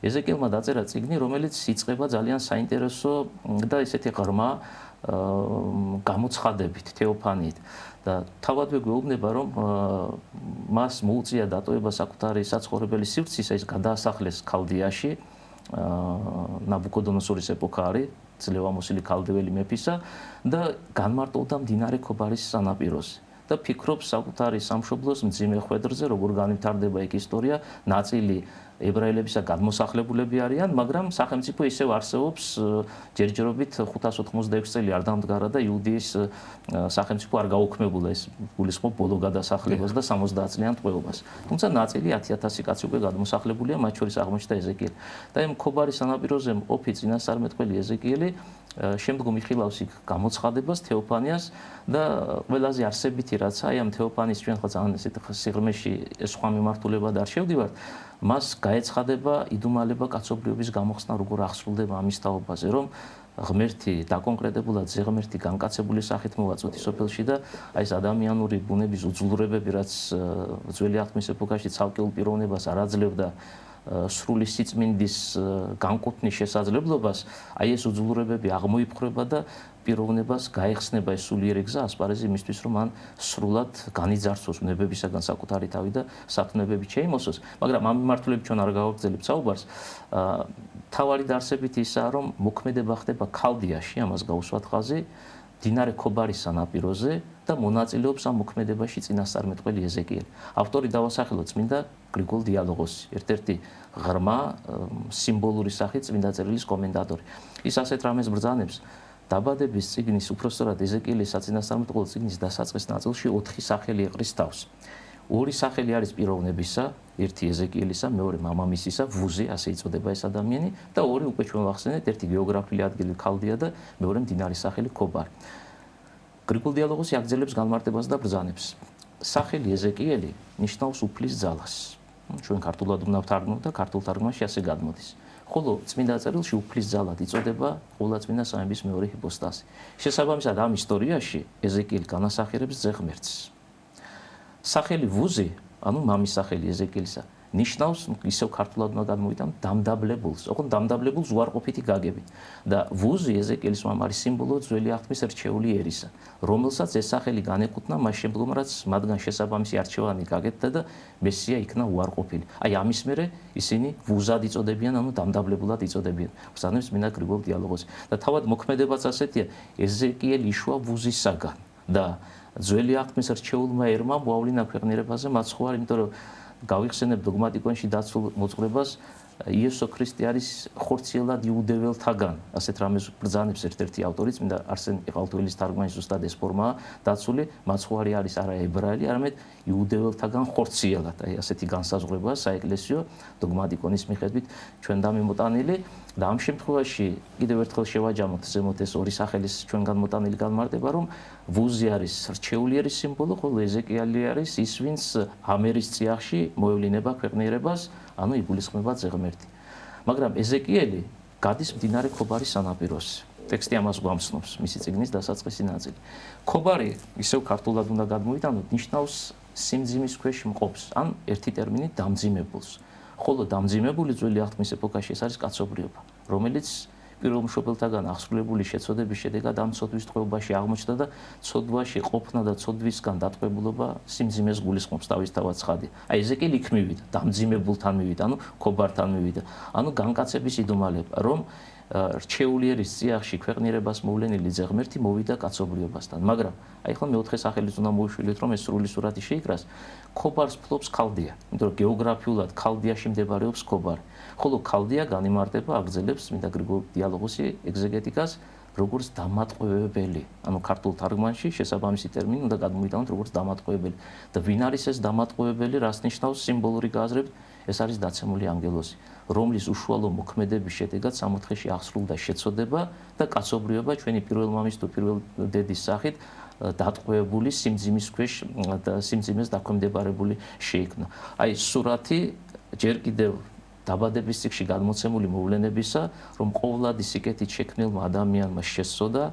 ეზეკიელმა დაწერა წიგნი, რომელიც იწყება ძალიან საინტერესო და ესეთი ღრმა გამოცხადებით, თეოფანიით. და თავადვე გვეუბნება, რომ მას მოუწია დატოვება საკუთარი საცხოვრებელი სივრცისა, ის გადაასახლეს ქალდიაში, ნაბუქოდონოსორის ეპოქა არის, ძლევამოსილი ქალდეველი მეფისა და განმარტოვდა მდინარე ქობარის სანაპიროზე. და ფიქრობს საკუთარი სამშობლოს მძიმე ხვედრზე, როგორ განვითარდება ეგ ისტორია, ნაწილი ებრაელებისა გადმოსახლებულები არიან, მაგრამ სახელმწიფო ისევ არსებობს, ჯერჯერობით 586 წელი არ დამდგარა და იუდეის სახელმწიფო არ გაუქმებულა, ეს გულისხმობ ბოლო გადასახლებას და 70 წლიან ტყვეობას. თუმცა ნაწილი 10,000 კაცი უკვე გადმოსახლებულია, მათ შორის აღმოჩნდა ეზეკიელი. და იმ ქობარის სანაპიროზე მყოფი წინასწარმეტყველი ეზეკიელი შემდგომ იხილავს იქ გამოცხადებას, თეოფანიას და ყველაზე არსებითი რაც აი ამ თეოფანის ჩვენ ხო ძალიან ესეთ სიღრმეში სხვა მიმართულებად არ შევდივართ, მას გაეცხადება იდუმალება კაცობრიობის გამოხსნა, როგორ ახსრულდება ამის თაობაზე, რომ ღმერთი დაკონკრეტებულად ზეღმერთი განკაცებული სახით მოვაწვეთ სოფელში და აი ეს ადამიანური ბუნების უძლურებები, რაც ძველი აღთქმის ეპოქაში ცალკეულ პიროვნებას არ აძლევდა სრული სიწმინდის განკუთვნის შესაძლებლობას, აი ეს უძლურებები აღმოიფხრება და პიროვნებას გაეხსნება ეს სულიერი გზა ასპარეზი იმისთვის, რომ მან სრულად განიძარცვოს ნებებისაგან საკუთარი თავი და საფრთხეებებით შეიმოსოს. მაგრამ ამ მიმართულებით ჩვენ არ გავაგრძელებთ საუბარს. თავარი დაარსებით ისაა, რომ მოქმედება ხდება ქალდიაში, ამას გაუსვათ ხაზი, მდინარე ქობარის სანაპიროზე და მონაწილეობს ამ მოქმედებაში წინასწარმეტყველი ეზეკიელი. ავტორი დავასახელოთ წმინდა გრიგოლ დიალოგოსი, ერთ-ერთი ღრმა სიმბოლური სახით წმინდა წერილის კომენტატორი. ის ასეთ რამეს ბრძანებს, დაბადების წიგნის, უпростоრად ეზეკიელის საწინასწარმეტყველო წიგნის დასაწყის ნაწილში 4 სახელი ეყრის თავს. 2 სახელი არის პიროვნებისა, ერთი ეზეკიელისა, მეორე მამამისისა, ვუზი, ასე იწოდება ეს ადამიანი და 2 უკვე ჩვენ ვახსენეთ, ერთი გეოგრაფიული ადგილი ქალდია და მეორე მდინარის სახელი ქობარი. გრიგოლ დიალოგოსი აგრძელებს განმარტებას და ბრძანებს. სახელი ეზეკიელი ნიშნავს უფლის ძალას. ჩვენ ქართულად უნდა ვთარგმნოთ და ქართულ თარგმანში ასე გადმოდის. ხოლო წმინდა წერილში უფლის ძალად იწოდება ყოვლადწმინდა სამების მეორე ჰიპოსტაზი. შესაბამისად ამ ისტორიაში ეზეკიელი განასახიერებს ზეღმერთს. სახელი ვუზი ანუ მამის სახელი ეზეკიელისა ნიშნავს ისევ ქართულად უნდა გადმოვიდა დამდაბლებულს, ოღონდ დამდაბლებულს უარყოფითი გაგებით. და ვუზი ეზეკიელის მამ არის სიმბოლო ძველი აღთქმის რჩეული ერისა, რომელსაც ეს სახელი განეკუთვნა მას შემდგომ, რაც მათგან შესაბამისი არჩევანი გაკეთდა და მესია იქნა უარყოფილი. აი ამის მერე ისინი ვუზად იწოდებიან, ანუ დამდაბლებულად იწოდებიან. ბრძანებს წმინდა გრიგოლ დიალოგოსი. და თავად მოქმედებაც ასეთია, ეზეკიელი იშვა ვუზისაგან და ძველი აღთქმის რჩეულმა ერმა მოავლინა ქვეყნიერებაზე მაცხოვარი, იმიტომ რომ გავიხსენებ დოგმატიკონში დაცულ მოწყვლებას იესო ქრისტე არის ხორციელად იუდეველთაგან, ასეთ რამეს ბრძანებს ერთ-ერთი ავტორი წმინდა არსენ იყალთოელის თარგმანში ზუსტად ეს ფორმაა დაცული, მაცხოვარი არის არა ებრაელი, არამედ იუდეველთაგან ხორციელად. აი ასეთი განსაზღვრებაა საეკლესიო დოგმატიკონის მიხედვით ჩვენ დამემოტანილი და ამ შემთხვევაში კიდევ ერთხელ შევაჯამოთ ზემოთ ეს ორი სახელის ჩვენგან მოტანილი განმარტება, რომ ვუზი არის რჩეული ერის სიმბოლო, ხოლო ეზეკიელი არის ის, ვინც ამერის წიაღში მოევლინება ქვეყნიერებას, ანუ იგულისხმება ზეღმერთი. მაგრამ ეზეკიელი გადის მდინარე ქობარის სანაპიროზე. ტექსტი ამას გვამცნობს, მისი წიგნის დასაწყისი ნაწილი. ქობარი, ისევ ქართულად უნდა გადმოვიტანოთ, ნიშნავს სიმძიმის ქვეშ მყოფს, ან ერთი ტერმინით დამძიმებულს. ხოლო დამძიმებული ძველი აღთქმის ეპოქაში ეს არის კაცობრიობა, რომელიც პირველ მშობელთაგან აღსრულებული შეცოდების შედეგად ამ ცოდვის ტყვეობაში აღმოჩნდა და ცოდვაში ყოფნა და ცოდვისგან დატყვევულობა სიმძიმეს გულისხმობს თავისთავად ცხადია. აი ეზეკიელი იქ მივიდა, დამძიმებულთან მივიდა, ანუ ქობართან მივიდა. ანუ განკაცების იდუმალება, რომ რჩეული ერის წიაღში ქვეყნიერებას მოვლენილი ზეღმერთი მოვიდა კაცობრიობასთან. მაგრამ აი ახლა მეოთხე სახელიც უნდა მოვიშვილოთ, რომ ეს სრული სურათი შეიკრას. ქობარს ფლობს ქალდია, იმიტომ რომ გეოგრაფიულად ქალდიაში მდებარეობს ქობარი. ხოლო ქალდია განიმარტება, აგრძელებს წმინდა გრიგოლ დიალოგოსი ეგზეგეტიკას, როგორც დამატყვევებელი. ანუ ქართულ თარგმანში შესაბამისი ტერმინი უნდა გადმოვიტანოთ როგორც დამატყვევებელი. და ვინ არის ეს დამატყვევებელი, რას ნიშნავს სიმბოლური გაზრებით? ეს არის დაცემული ანგელოზი, რომლის უშუალო მოქმედების შედეგად სამოთხეში აღსრულდა შეცოდება და კაცობრიობა ჩვენი პირველ მამის თუ პირველ დედის სახით დატყვევებული სიმძიმის ქვეშ და სიმძიმეს დაქვემდებარებული შეიქმნა. აი სურათი ჯერ კიდევ დაბადების წიგნში გადმოცემული მოვლენებისა, რომ ყოვლადი სიკეთით შექმნილმა ადამიანმა შესწოდა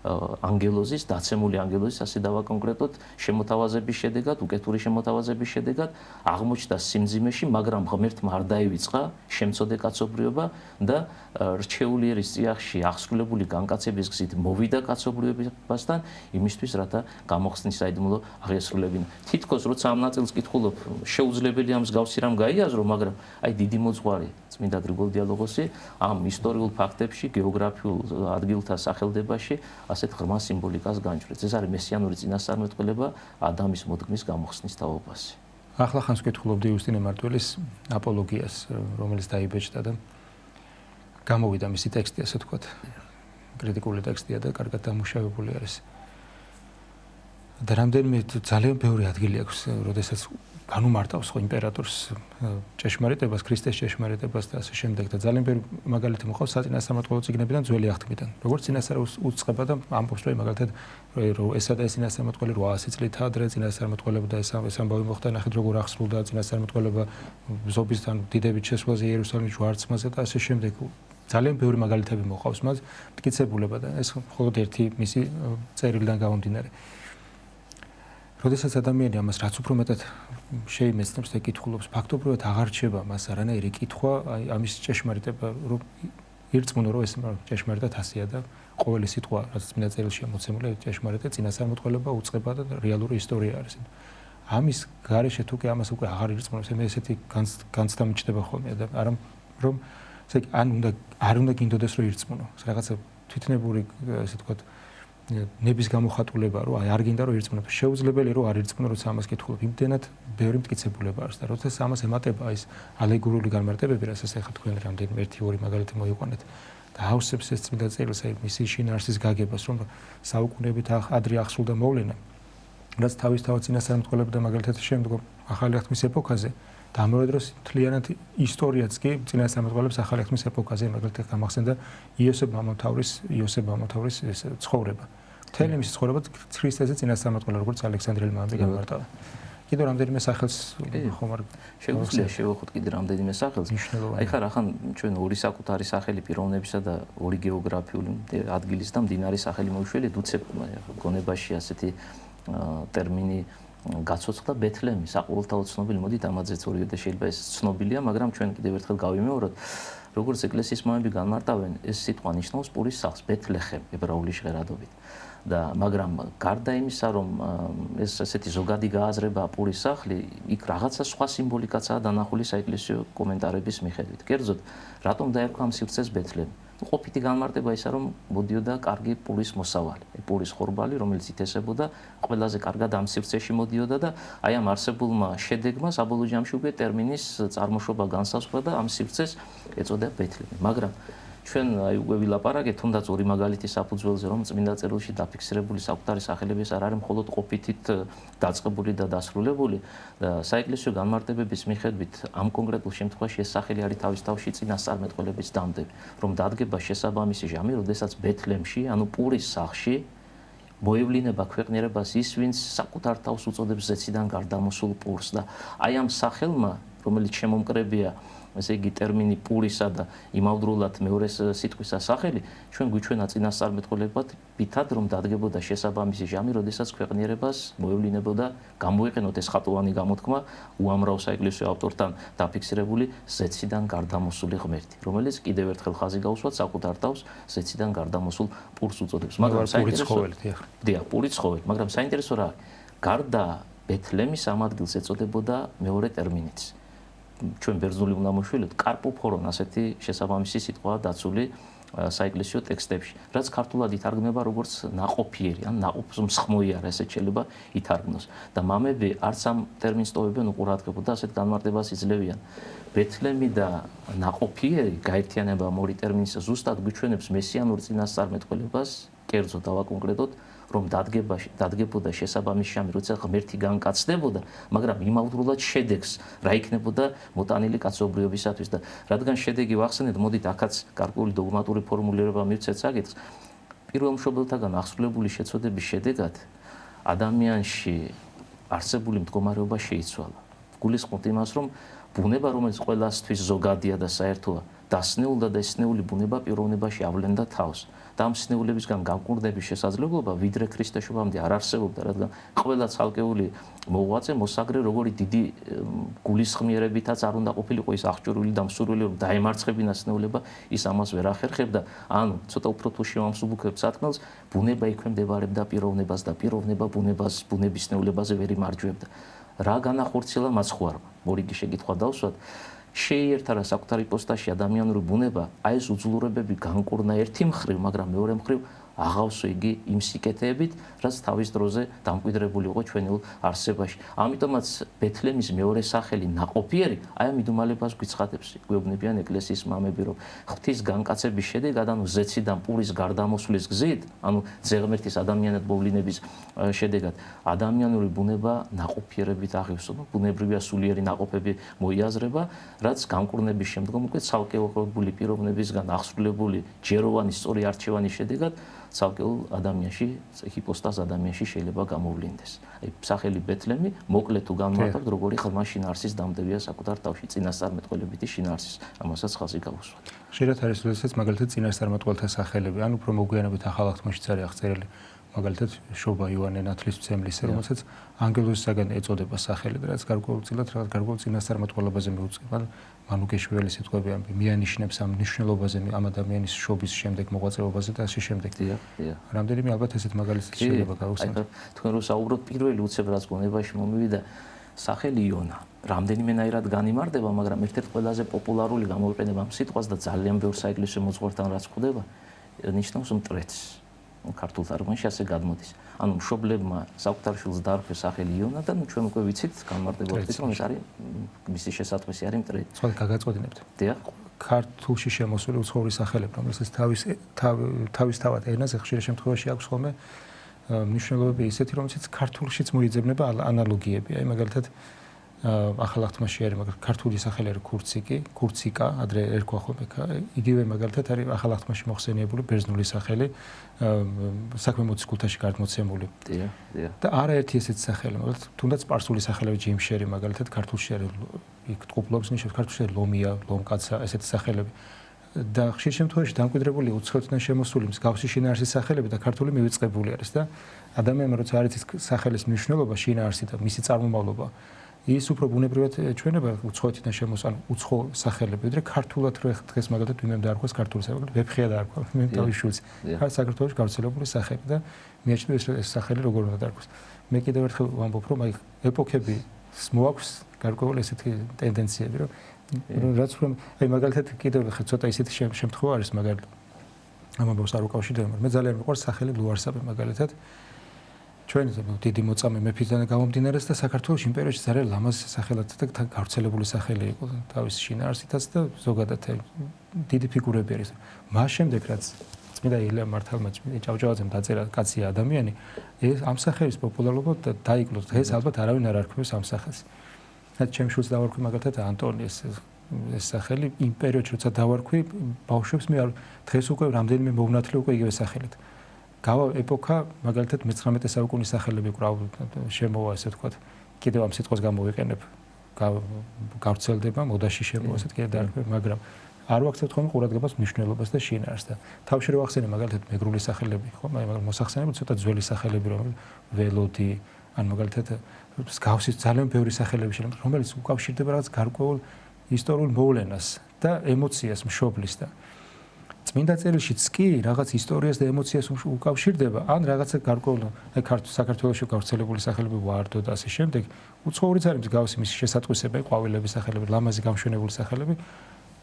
ანგელოზის, დაცემული ანგელოზის, ასე დავაკონკრეტოთ, შემოთავაზების შედეგად, უკეთური შემოთავაზების შედეგად აღმოჩნდა სიმძიმეში, მაგრამ ღმერთმა არ დაივიწყა შემცოდე კაცობრიობა და რჩეული ერის წიაღში აღსრულებული განკაცების გზით მოვიდა კაცობრიობასთან, იმისთვის, რათა გამოხსნის საიდუმლო აღესრულებინა. თითქოს როცა ამ ნაწილს კითხულობ, შეუძლებელია მსგავსი რამ გაიაზრო, მაგრამ აი დიდი მოძღვარი წმინდა გრიგოლ დიალოგოსი ამ ისტორიულ ფაქტებში, გეოგრაფიულ ადგილთა სახელდებაში ასეთ ღრმა სიმბოლიკას განჭვრეტს. ეს არის მესიანური წინასწარმეტყველება ადამის მოდგმის გამოხსნის თაობაზე. ახლა ხანს ვკითხულობდი იუსტინე მარტვილის აპოლოგიას, რომელიც დაიბეჭდა და გამოვიდა მისი ტექსტი, ასე ვთქვათ. კრიტიკული ტექსტია და კარგად დამუშავებული არის. და რამდენიმე ძალიან ბევრი ადგილი აქვს, როდესაც განუმარტავს ხო იმპერატორს ჭეშმარიტებას, ქრისტეს ჭეშმარიტებას და ასე შემდეგ და ძალიან ბევრი მაგალითი მოყავს საწინასწარმეტყველო წიგნებიდან, ძველი აღთქმიდან. როგორც წინასწარ უწყება და ამბობს, რომ მაგალითად რომ ესა და ეს წინასწარმეტყველი 800 წლით ადრე წინასწარმეტყველება და ეს ამბავი მოხდა, ნახეთ როგორ აღსრულდა წინასწარმეტყველება ზობისთან დიდებით შესვლაზე იერუსალიმის ჯვარცმაზე და ასე შემდეგ. ძალიან ბევრი მაგალითები მოყავს მას მტკიცებულება და ეს მხოლოდ ერთი მისი წერილიდან გამომდინარე. როდესაც ადამიანი ამას რაც უფრო მეტად შეიმეცნებს და კითხულობს, ფაქტობრივად აღარ რჩება მას არანაირი კითხვა, აი ამის ჭეშმარიტება, რომ ირწმუნო, რომ ეს ჭეშმარიტად ასეა და ყოველი სიტყვა, რაც წმინდა წერილშია მოცემული, ჭეშმარიტად წინასწარმეტყველება უწყება და რეალური ისტორია არის. ამის გარეშე თუ კი ამას უკვე აღარ ირწმუნებს, მე ესეთი განცდა მიჩნდება ხოლმე და არა რომ არ უნდა გინდოდეს რომ ირწმუნო. რაღაცა თვითნებური, ასე ვთქვათ, ნების გამოხატულება, რომ აი არ გინდა რომ ირწმუნო. შეუძლებელი რომ არ ირწმუნო, როცა ამას კითხულობ. იმდენად ბევრი მტკიცებულება არის და როცა ამას ემატება ის ალეგორიული განმარტებები, რასაც ახლა თქვენ რამდენიმე 1-2 მაგალითი მოიყვანეთ და ავსებს ეს წმინდა წერილს, აი მისი შინაარსის გაგებას, რომ საუკუნეებით ადრე აღსრულდა მოვლენა, რაც თავისთავად წინასწარმეტყველება და მაგალითად შემდგომ ახალი აღთქმის ეპოქაზე და ამავე დროს მთლიანად ისტორიაც კი წინასწარმეტყველებს ახალი აღთქმის ეპოქაზე, მაგალითად გამახსენდა იოსებ მამამთავრის ეს ცხოვრება. მთელი მისი ცხოვრება ქრისტეზე წინასწარმეტყველა, როგორც ალექსანდრიელი მამები გამარტავა. კიდევ რამდენიმე სახელს ხომ არ შეგვიძლია შევეხოთ კიდევ რამდენიმე სახელს. აი ხარ ახლა ჩვენ ორი საკუთარი სახელი პიროვნებისა და ორი გეოგრაფიული ადგილის და მდინარის სახელი მოვიშველეთ, უცებ გონებაში ასეთი ტერმინი გაცოცხლდა ბეთლემი, საყოველთაო ცნობილი, მოდით ამაზე ზოგადად შეიძლება ეს ცნობილია, მაგრამ ჩვენ კიდევ ერთხელ გავიმეოროთ, როგორც ეკლესიის მამები განმარტავენ, ეს სიტყვა ნიშნავს პურის სახლს, ბეთლეხემ, ებრაული ჟღერადობით. და მაგრამ გარდა იმისა, რომ ეს ასეთი ზოგადი გააზრება პურის სახლი, იქ რაღაცა სხვა სიმბოლიკაცაა დანახული საეკლესიო კომენტარების მიხედვით. კერძოდ, რატომ დაერქვა ამ სივრცეს ბეთლემი? ყოფითი განმარტება ისა, რომ მოდიოდა კარგი პურის მოსავალი, პურის ხორბალი, რომელიც ითესებოდა, ყველაზე კარგად ამ სივრცეში მოდიოდა და აი ამ არსებულმა შედეგმა საბოლოო ჯამში უკვე ტერმინის წარმოშობა განსაზღვრა და ამ სივრცეს ეწოდა ბეთლემი. მაგრამ ჩვენ აი უკვე ვილაპარაკეთ, თუნდაც ორი მაგალითის საფუძველზე, რომ წმინდა წერილში დაფიქსირებული საკუთარი სახელების არ არის მხოლოდ ყოფითით დაწყებული და დასრულებული და საეკლესიო განმარტებების მიხედვით ამ კონკრეტულ შემთხვევაში ეს სახელი არის თავის თავში წინასწარმეტყველების დამდები, რომ დადგება შესაბამისი ჟამი, როდესაც ბეთლემში, ანუ პურის სახლში მოევლინება ქვეყნიერებას ის, ვინც საკუთარ თავს უწოდებს ზეციდან გარდამოსულ პურს და აი ამ სახელმა, რომელიც შემომკრებია ესე იგი ტერმინი პურისა და იმავდროულად მეორე სიტყვისა სახელი, ჩვენ გვიჩვენა წინასწარმეტყველებად ვითად, რომ დადგებოდა შესაბამისი ჟამი, როდესაც ქვეყნიერებას მოევლინებოდა, გამოიყენოთ ეს ხატოვანი გამოთქმა, უამრავ საეკლესიო ავტორთან დაფიქსირებული ზეციდან გარდამოსული ღმერთი, რომელიც კიდევ ერთხელ ხაზი გაუსვათ საკუთარ თავს ზეციდან გარდამოსულ პურს უწოდებს. მაგრამ პურის ცხოველი, მაგრამ საინტერესო რა არის, გარდა ბეთლემის ამ ადგილს ეწოდებოდა მეორე ტერმინიც. ჩვენ ბერძნული უნდა მოშველეთ, კარპოფორონ ასეთი შესაბამისი სიტყვაა დაცული საეკლესიო ტექსტებში, რაც ქართულად ითარგმნება როგორც ნაყოფიერი, ან ნაყოფს მსხმოიარა, ესე შეიძლება ითარგმნოს. და მამები არც ამ ტერმინს ტოვებენ უყურადღებოდ და ასეთ განმარტებას იძლევიან. ბეთლემი და ნაყოფიერი გაერთიანება ამ ორი ტერმინის ზუსტად გვიჩვენებს მესიანურ წინასწარმეტყველებას, კერძო დავაკონკრეტოთ, რომ დადგებოდა შესაბამის ჟამი, როცა ღმერთი განკაცდებოდა, მაგრამ იმავდროულად შედეგს რა იქნებოდა მოტანილი კაცობრიობისათვის და რადგან შედეგი ვახსენეთ, მოდით აქაც გარკვეული დოგმატური ფორმულირება მივცეთ საკითხს. პირველ მშობელთაგან აღსრულებული შეცოდების შედეგად ადამიანში არსებული მდგომარეობა შეიცვალა. გულისხმობთ იმას, რომ ბუნება, რომელიც ყველასთვის ზოგადია და საერთოა, დასნეულდა და ეს სნეული ბუნება პიროვნებაში ავლენდა თავს. და ამ სნეულებისგან განკურნების შესაძლებლობა ვიდრე ქრისტეშობამდე არ არსებობდა, რადგან ყველა ცალკეული მოღვაწე, მოსაგრე, როგორი დიდი გულისხმიერებითაც არ უნდა ყოფილიყო ის აღჭურვილი და მსურველი, რომ დაემარცხებინა სნეულება, ის ამას ვერ ახერხებდა. ანუ ცოტა უფრო თუ შევამსუბუქებ სათქმელს, ბუნება იქვემდებარებდა პიროვნებას და პიროვნება ბუნებას, ბუნების სნეულებაზე ვერ იმარჯვებდა. რა განახორციელა მაცხვარმა? მორიგი შეკითხვა დავსვათ. შეიერთა რა საკუთარი პოსტაში ადამიანური ბუნება, აი ეს უძლურებები განკურნა ერთი მხრივ, მაგრამ მეორე მხრივ აღავსო იგი იმ სიკეთეებით, რაც თავის დროზე დამკვიდრებული იყო ჩვენულ არსებაში. ამიტომაც ბეთლემის მეორე სახელი ნაყოფიერი, აი ამ იდუმალებას გვიცხადებს, გვეუბნებიან ეკლესიის მამები, რომ ღვთის განკაცების შედეგად, ანუ ზეციდან პურის გარდამოსვლის გზით, ანუ ძეღმერთის ადამიანად მოვლინების შედეგად, ადამიანური ბუნება ნაყოფიერებით აღივსო, ბუნებრივია სულიერი ნაყოფები მოიაზრება, რაც განკურნების შემდგომ უკვე ცალკეულებული პიროვნებისგან აღსრულებული ჯეროვანი სწორი არჩევანის შედეგად ცალკეულ ადამიანში, ჰიპოსტაზ ადამიანში შეიძლება გამოვლინდეს. აი სახელი ბეთლემი მოკლედ თუ განმარტავთ, როგორი ღრმა შინაარსის დამდებია საკუთარ თავში, წინასწარმეტყველებითი შინაარსის. ამასაც ხაზი გავუსვათ. ხშირად არის როდესაც მაგალითად წინასწარმეტყველთა სახელები, ანუ უფრო მოგვიანებით ახალ აღთქმაშიც არის აღწერილი, მაგალითად შობა იოანე ნათლისმცემლის, რომელსაც ანგელოზისაგან ეწოდება სახელი და რაც გარკვეულწილად რაღაც გარკვეულ წინასწარმეტყველებაზე მიუძღვება. მანუკეშვილი სიტყვები მიანიშნებს ამ მნიშვნელობაზე, ამ ადამიანის შობის შემდეგ მოღვაწეობაზე და ასე შემდეგ. რამდენიმე ალბათ ესეთ მაგალითს შეიძლება გავუსწროთ. თქვენ რო საუბრობთ, პირველი უცებ რაც გონებაში მომივიდა სახელი იონა. რამდენიმენაირად განიმარტება, მაგრამ ერთ-ერთ ყველაზე პოპულარული გამოიყენება ამ სიტყვას და ძალიან ბევრ საეკლესიო მოძღვართან რაც ხდება, ნიშნავს მტრედს. ქართულ თარგმანში ასე გადმოდის. ანუ მშობლებმა საკუთარ შვილს დაარქვეს სახელი იონა და ნუ ჩვენ უკვე ვიცით განმარტებულად, რომ ეს არის მისი შესატყვისი არის მტრედი. სხვა გაგაწოდინებთ. დიახ. ქართულში შემოსული უცხოური სახელები, რომელსაც თავისთავად ენაზე ხშირ შემთხვევაში აქვს ხოლმე მნიშვნელობები ისეთი, რომელსაც ქართულშიც მოიძებნება ანალოგიები. აი მაგალითად ახალ აღთქმაში არის მაგალითად ქართული სახელი არის ქურციკი, ქურციკა, ადრე ერქვა ხოლმე. იგივე მაგალითად არის ახალ აღთქმაში მოხსენიებული ბერძნული სახელი, საქმე მოციქ კულტაში გადმოცემული. და არაერთი ესეთი სახელი, მაგალითად თუნდაც სპარსული სახელები ჯიმშერი, მაგალითად ქართულში არის იქ ტყუპლობს ნიშნავს, ქართულში არის ლომია, ლომკაცა, ესეთი სახელები. და ხშირ შემთხვევაში დამკვიდრებული უცხოეთიდან შემოსული მსგავსი შინაარსის სახელები და ქართული მივიწყებული არის და ადამიანმა როცა არ იცის სახელის მნიშვნელობა, შინაარსი და მისი წარმომავლობა, ის უფრო ბუნებრივად ჩვენება უცხოეთიდან შემოსულ უცხო სახელები, ვიდრე ქართულად დღეს მაგალითად ვინმე დაარქვას ქართული სახელი, ვეფხია დაარქვა, მე თავის შვილს. საქართველოში გავრცელებული სახელი და მიაჩნია ეს სახელი როგორ უნდა დაარქვას. მე კიდევ ერთხელ ვამბობ, რომ აი ეპოქები მოაქვს გარკვეული ესეთი ტენდენციები, რომ რაც რომ აი მაგალითად კიდევ ცოტა ისეთი შემთხვევა არის მაგალითად ამ ამბავს არ უკავშირდება, მე ძალიან მიყვარს სახელი ლუარსაბი მაგალითად ჩვენ დიდი მოწამე მეფისგან გამომდინარეობს და საქართველოს იმპერიაში ძალიან ლამაზ სახელად და გავრცელებული სახელი იყო თავის შინაარსითაც და ზოგადად დიდი ფიგურები არის. მას შემდეგ რაც წმინდა ილია მართალმა ჭავჭავაძემ დაწერა კაცი ადამიანი, ეს ამ სახელის პოპულარობა დაიკლო. დღეს ალბათ არავინ არ არქმევს ამ სახელს. რაც ჩემ შულს დავარქვი მაგალითად ანტონი ეს სახელი იმ პერიოდში როცა დავარქვი ბავშვებს მე დღეს უკვე რამდენიმე მოვნათლე უკვე იგივე სახელით. გავა ეპოქა მაგალითად მე-19 საუკუნის სახელები კვლავ შემოვა ესე ვთქვათ. კიდევ ამ სიტყვას გამოვიყენებ. გავრცელდება მოდაში შემოვა ესეთ კიდე დაარქვი, მაგრამ არ ვაქცევთ ხოლმე ყურადღებას მნიშვნელობას და შინაარსს და თავში რო ვახსენე მაგალითად მეგრული სახელები, ხო, მაგრამ მოსახსენებლად ცოტა ძველი სახელები რომ ველოდი ან მაგალითად მსგავსი ძალიან ბევრი სახელები შეიძლება რომელიც უკავშირდება რაღაც გარკვეულ ისტორიულ მოვლენას და ემოციას მშობლის და წმინდა წერილშიც კი რაღაც ისტორიას და ემოციას უკავშირდება ან რაღაცა გარკვეულ აი საქართველოში გავრცელებული სახელები ვარდო და ასე შემდეგ უცხოურიც არის მსგავსი მისი შესატყვისებები ყვავილების სახელები ლამაზი გამშვენებული სახელები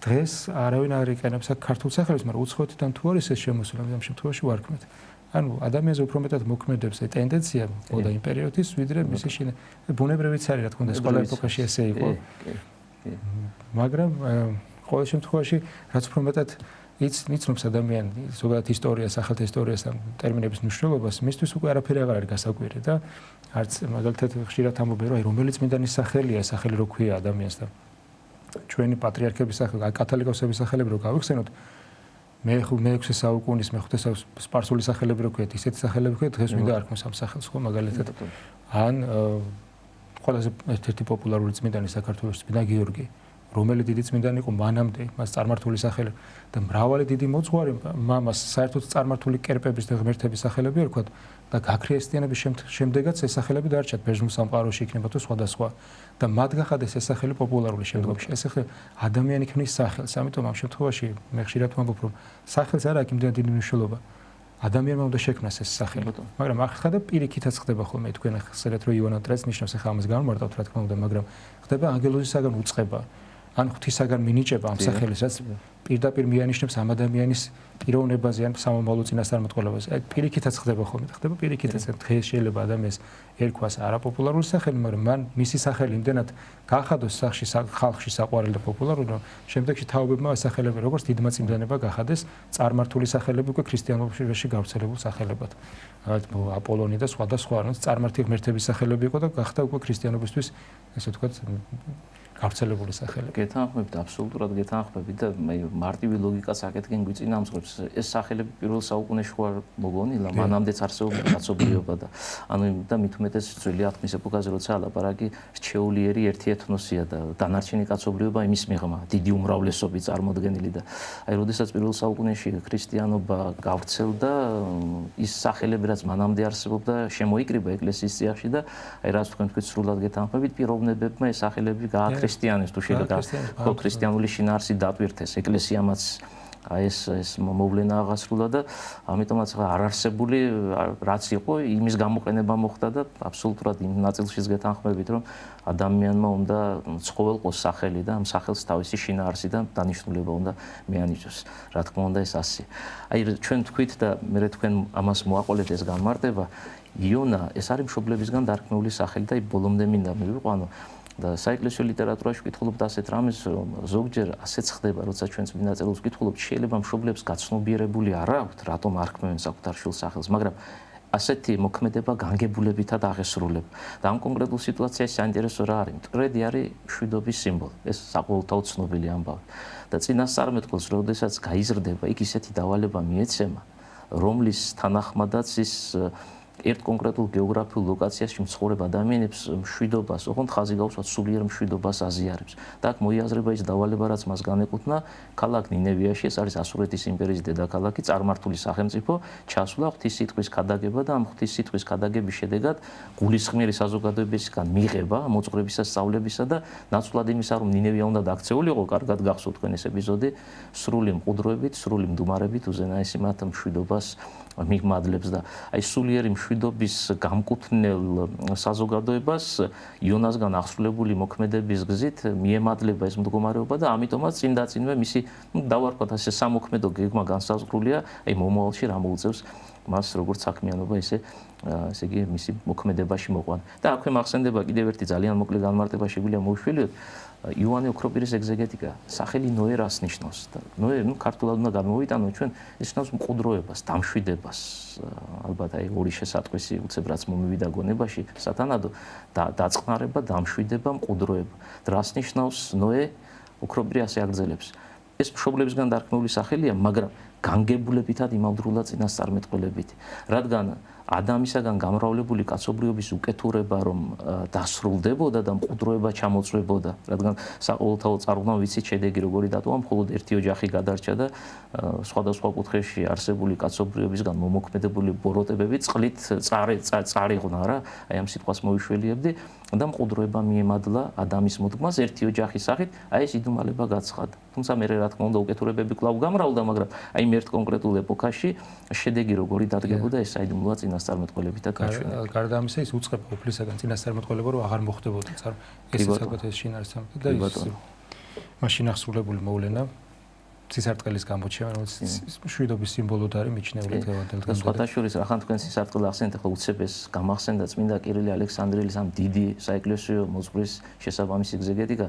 დღეს არავინ არ იყენებს ქართულ სახელებს მაგრამ უცხოეთიდან თუ არის ეს შემოსული ამ შემთხვევაში ვარქმევთ ანუ ადამიანზე უფრო მეტად მოქმედებს აი ტენდენცია მოდა იმ პერიოდის ვიდრე მისი ბუნებრივიც არის რა თქმა უნდა ყველა ეპოქაში ესე იყო მაგრამ ყოველ შემთხვევაში რაც უფრო მეტად იცნობს ადამიანი ზოგადად ისტორიას, სახელთა ისტორიას და ტერმინების მნიშვნელობას, მისთვის უკვე არაფერი აღარ არის გასაკვირი და არც მაგალითად ხშირად ამბობენ, რომ აი რომელიც წმინდანის სახელია, სახელი რო ქვია ადამიანს და ჩვენი პატრიარქების სახელი, კათოლიკოსების სახელები რო გავიხსენოთ, მე-6 საუკუნის, მე-5 სპარსული სახელები რო ქვიათ, ისეთი სახელები ქვიათ, დღეს მინდა არ ქონს ამ სახელს, ხო, მაგალითად. ან ყველაზე ერთ-ერთი პოპულარული წმინდანი საქართველოს წმინდა გიორგი რომელი დიდი წმინდანი იყო მანამდე მას წარმართული სახელი და მრავალი დიდი მოძღვარი მამას საერთოდ წარმართული კერპების და ღმერთების სახელები ერქვათ და გაქრისტიანების შემდეგაც ეს სახელები დარჩათ ბერძნულ სამყაროში იქნება თუ სხვადასხვა და მათ გახადეს ეს სახელი პოპულარული შემდგომში ეს ახლა ადამიანი ქმნის სახელს ამიტომ ამ შემთხვევაში მე ხშირად ვამბობ რომ სახელს არ აქვს იმდენად დიდი მნიშვნელობა ადამიანმა უნდა შექმნას ეს სახელი მაგრამ ახლა და პირიქითაც ხდება ხოლმე თქვენ ახსენეთ რომ ივანე ტრეც ნიშნავს ახლა ამას განმარტავთ რა თქმა უნდა მაგრამ ხდება ანგელოზისაგან უწყება ან ღვთისაგან მინიჭება ამ სახელის რაც პირდაპირ მიანიშნებს ამ ადამიანის პიროვნებაზე ან სამომავლო წინასწარმეტყველებაზე. აი პირიქითაც ხდება ხოლმე, ხდება პირიქითაც დღეს შეიძლება ადამიანს ერქვას არაპოპულარული სახელი, მაგრამ მან მისი სახელი იმდენად გახადოს ხალხში საყვარელი და პოპულარული, რომ შემდეგში თაობებმა ეს სახელები როგორც დიდმა წმინდანებმა გახადეს წარმართული სახელები უკვე ქრისტიანობაში გავრცელებულ სახელებად. აპოლონი და სხვა და სხვა, ანუ წარმართი ღმერთების სახელები იყო და გახდა უკვე ქრისტიანობისთვის ესე ვთქვათ გავრცელებული სახელები. გეთანხმებით, აბსოლუტურად გეთანხმებით და მე მარტივი ლოგიკაც აკეთგენ გვიწინამძღვრებს. ეს სახელები პირველ საუკუნეში ხარ მოგონილა, მანამდეც არსებობდა კაცობრიობა და ანუ და მით უმეტეს ძველი ათმის ეპოქაზე როცა ლაპარაკი რჩეულიერი ერთი ეთნოსია და დანარჩენი კაცობრიობა იმის მიღმა, დიდი უმრავლესობით წარმოდგენილი და აი როდესაც პირველ საუკუნეში ქრისტიანობა გავრცელდა, ის სახელები რაც მანამდე არსებობდა, შემოიკრიბა ეკლესიის წიაღში და აი რაც თქვენ თქვით სრულად გეთანხმებით, პიროვნებებმა ეს სახელები გააქრეს ქრისტიანის თუ შეიძლება ხო ქრისტიანული შინაარსი დატვირთეს ეკლესიამაც ეს მოვლენა აღასრულა და ამიტომაც არ არსებული რაც იყო იმის გამოყენება მოხდა და აბსოლუტურად იმ ნაწილშიც გეთანხმებით რომ ადამიანმა უნდა ცხოველყოს სახელი და ამ სახელს თავისი შინაარსი და დანიშნულება უნდა მეანიჭოს რა თქმა უნდა ეს ასე აი ჩვენ თქვით და მე თქვენ ამას მოაყოლეთ ეს განმარტება იონა ეს არის მშობლებისგან დარქმეული სახელი და ბოლომდე მინდა მივიყვანო და საეკლესიო ლიტერატურაში ვკითხულობთ ასეთ რამეს, რომ ზოგჯერ ასეც ხდება, როცა ჩვენ წმინდა წერილს ვკითხულობთ, შეიძლება მშობლებს გაცნობიერებული არ აქვთ, რატომ არ ქმნიან საკუთარ შვილს სახელს, მაგრამ ასეთი მოქმედება განგებულებითად აღესრულებ. და ამ კონკრეტულ სიტუაციაში საინტერესო რა არის? მტრედი არის მშვიდობის სიმბოლო. ეს საყოველთაოდ ცნობილი ამბავი. და წინასწარმეტყველს, როდესაც გაიზრდება, იქ ისეთი დავალება მიეცემა, რომლის თანახმადაც ის ერთ კონკრეტულ გეოგრაფიულ ლოკაციაში მცხოვრებ ადამიანებს მშვიდობას, ოღონდ ხაზი გაუსვათ სულიერ მშვიდობას აზიარებს. და აქ მოიაზრება ის დავალება, რაც მას განეკუთვნა, ქალაქ ნინევიაში, ეს არის ასურეთის იმპერიის დედაქალაქი, წარმართული სახელმწიფო, ჩასვლა ღვთისმსიტყვის ქადაგება და ამ ღვთისმსიტყვის ქადაგების შედეგად გულისხმიერი საზოგადოებისგან მიღება მოძღვრებისა, სწავლებისა და ნაცვლად იმისა, რომ ნინევია უნდა დაქცეულიყო, კარგად გახსოვთ თქვენ ეს ეპიზოდი, სრული მყუდროებით, სრული მდუმარებით უზენაესი მათ მშვიდობას მიღმადლებს და აი სულიერი მშვიდობის გამკუთვნელ საზოგადოებას იონასგან აღსრულებული მოქმედების გზით მიემადლება ეს მდგომარეობა და ამიტომაც წინდაწინვე მისი დავარქვათ ასე სამოქმედო გეგმა განსაზღვრულია აი მომავალში რა მოუწევს მას როგორც საქმიანობა ესე იგი მისი მოქმედებაში მოყვანა და აქვე მახსენდება კიდევ ერთი ძალიან მოკლე განმარტება შეგვიძლია მოვშველიოთ იოანე ოქროპირის ეგზეგეტიკა სახელი ნოე რას ნიშნავს და ნოე ქართულად უნდა გამოვიტანოთ ჩვენ ის ნიშნავს მყუდროებას, დამშვიდებას ალბათ აი ორი შესატყვისი უცებ რაც მომივიდა გონებაში სათანადო და დაწყნარება, დამშვიდება, მყუდროება. რას ნიშნავს ნოე ოქროპირი ასე აგრძელებს. ეს მშობლებისგან დარქმეული სახელია, მაგრამ განგებულებითად იმავდროულად წინასწარმეტყველებით, რადგან ადამიანისაგან გამრავლებული კაცობრიობის უკეთურება რომ დასრულდებოდა და მყუდროება ჩამოწვებოდა, რადგან საყოველთაო წარღვნა ვიცით შედეგი როგორი დატოვა, მხოლოდ ერთი ოჯახი გადარჩა და სხვადასხვა კუთხეში არსებული კაცობრიობისგან მომოქმედებული ბოროტებები წყლით წარიღნა რა, აი ამ სიტყვას მოვიშველიებდი და მყუდროება მიემადლა ადამიანის მოდგმას ერთი ოჯახის სახით, აი ეს იდუმალება გაცხადა. თუმცა მე რა თქმა უნდა უკეთურებები კვლავ გამრავლდა, მაგრამ აი ერთ კონკრეტულ ეპოქაში შედეგი როგორი დადგებოდა ეს საიდუმლოა წინასწარმეტყველებითად გაჩვენება. გარდა ამისა ის უწყება უფლისაგან წინასწარმეტყველება რომ აღარ მოხდებოდა წარ ეს საკუთარ ეს შინაარსი და ის მაშინ აღსრულებული მოვლენა სისარტყელის გამოჩენა, რომელიც მშვიდობის სიმბოლოდ არის მიჩნეული დღევანდელ დღემდე. სხვათა შორის რახან თქვენ სისარტყელს ახსენეთ, ახლა უცებ ეს გამახსენდა წმინდა კირილი ალექსანდრიელის ამ დიდი საეკლესიო მოძღვრის შესაბამისი ეგზეგეტიკა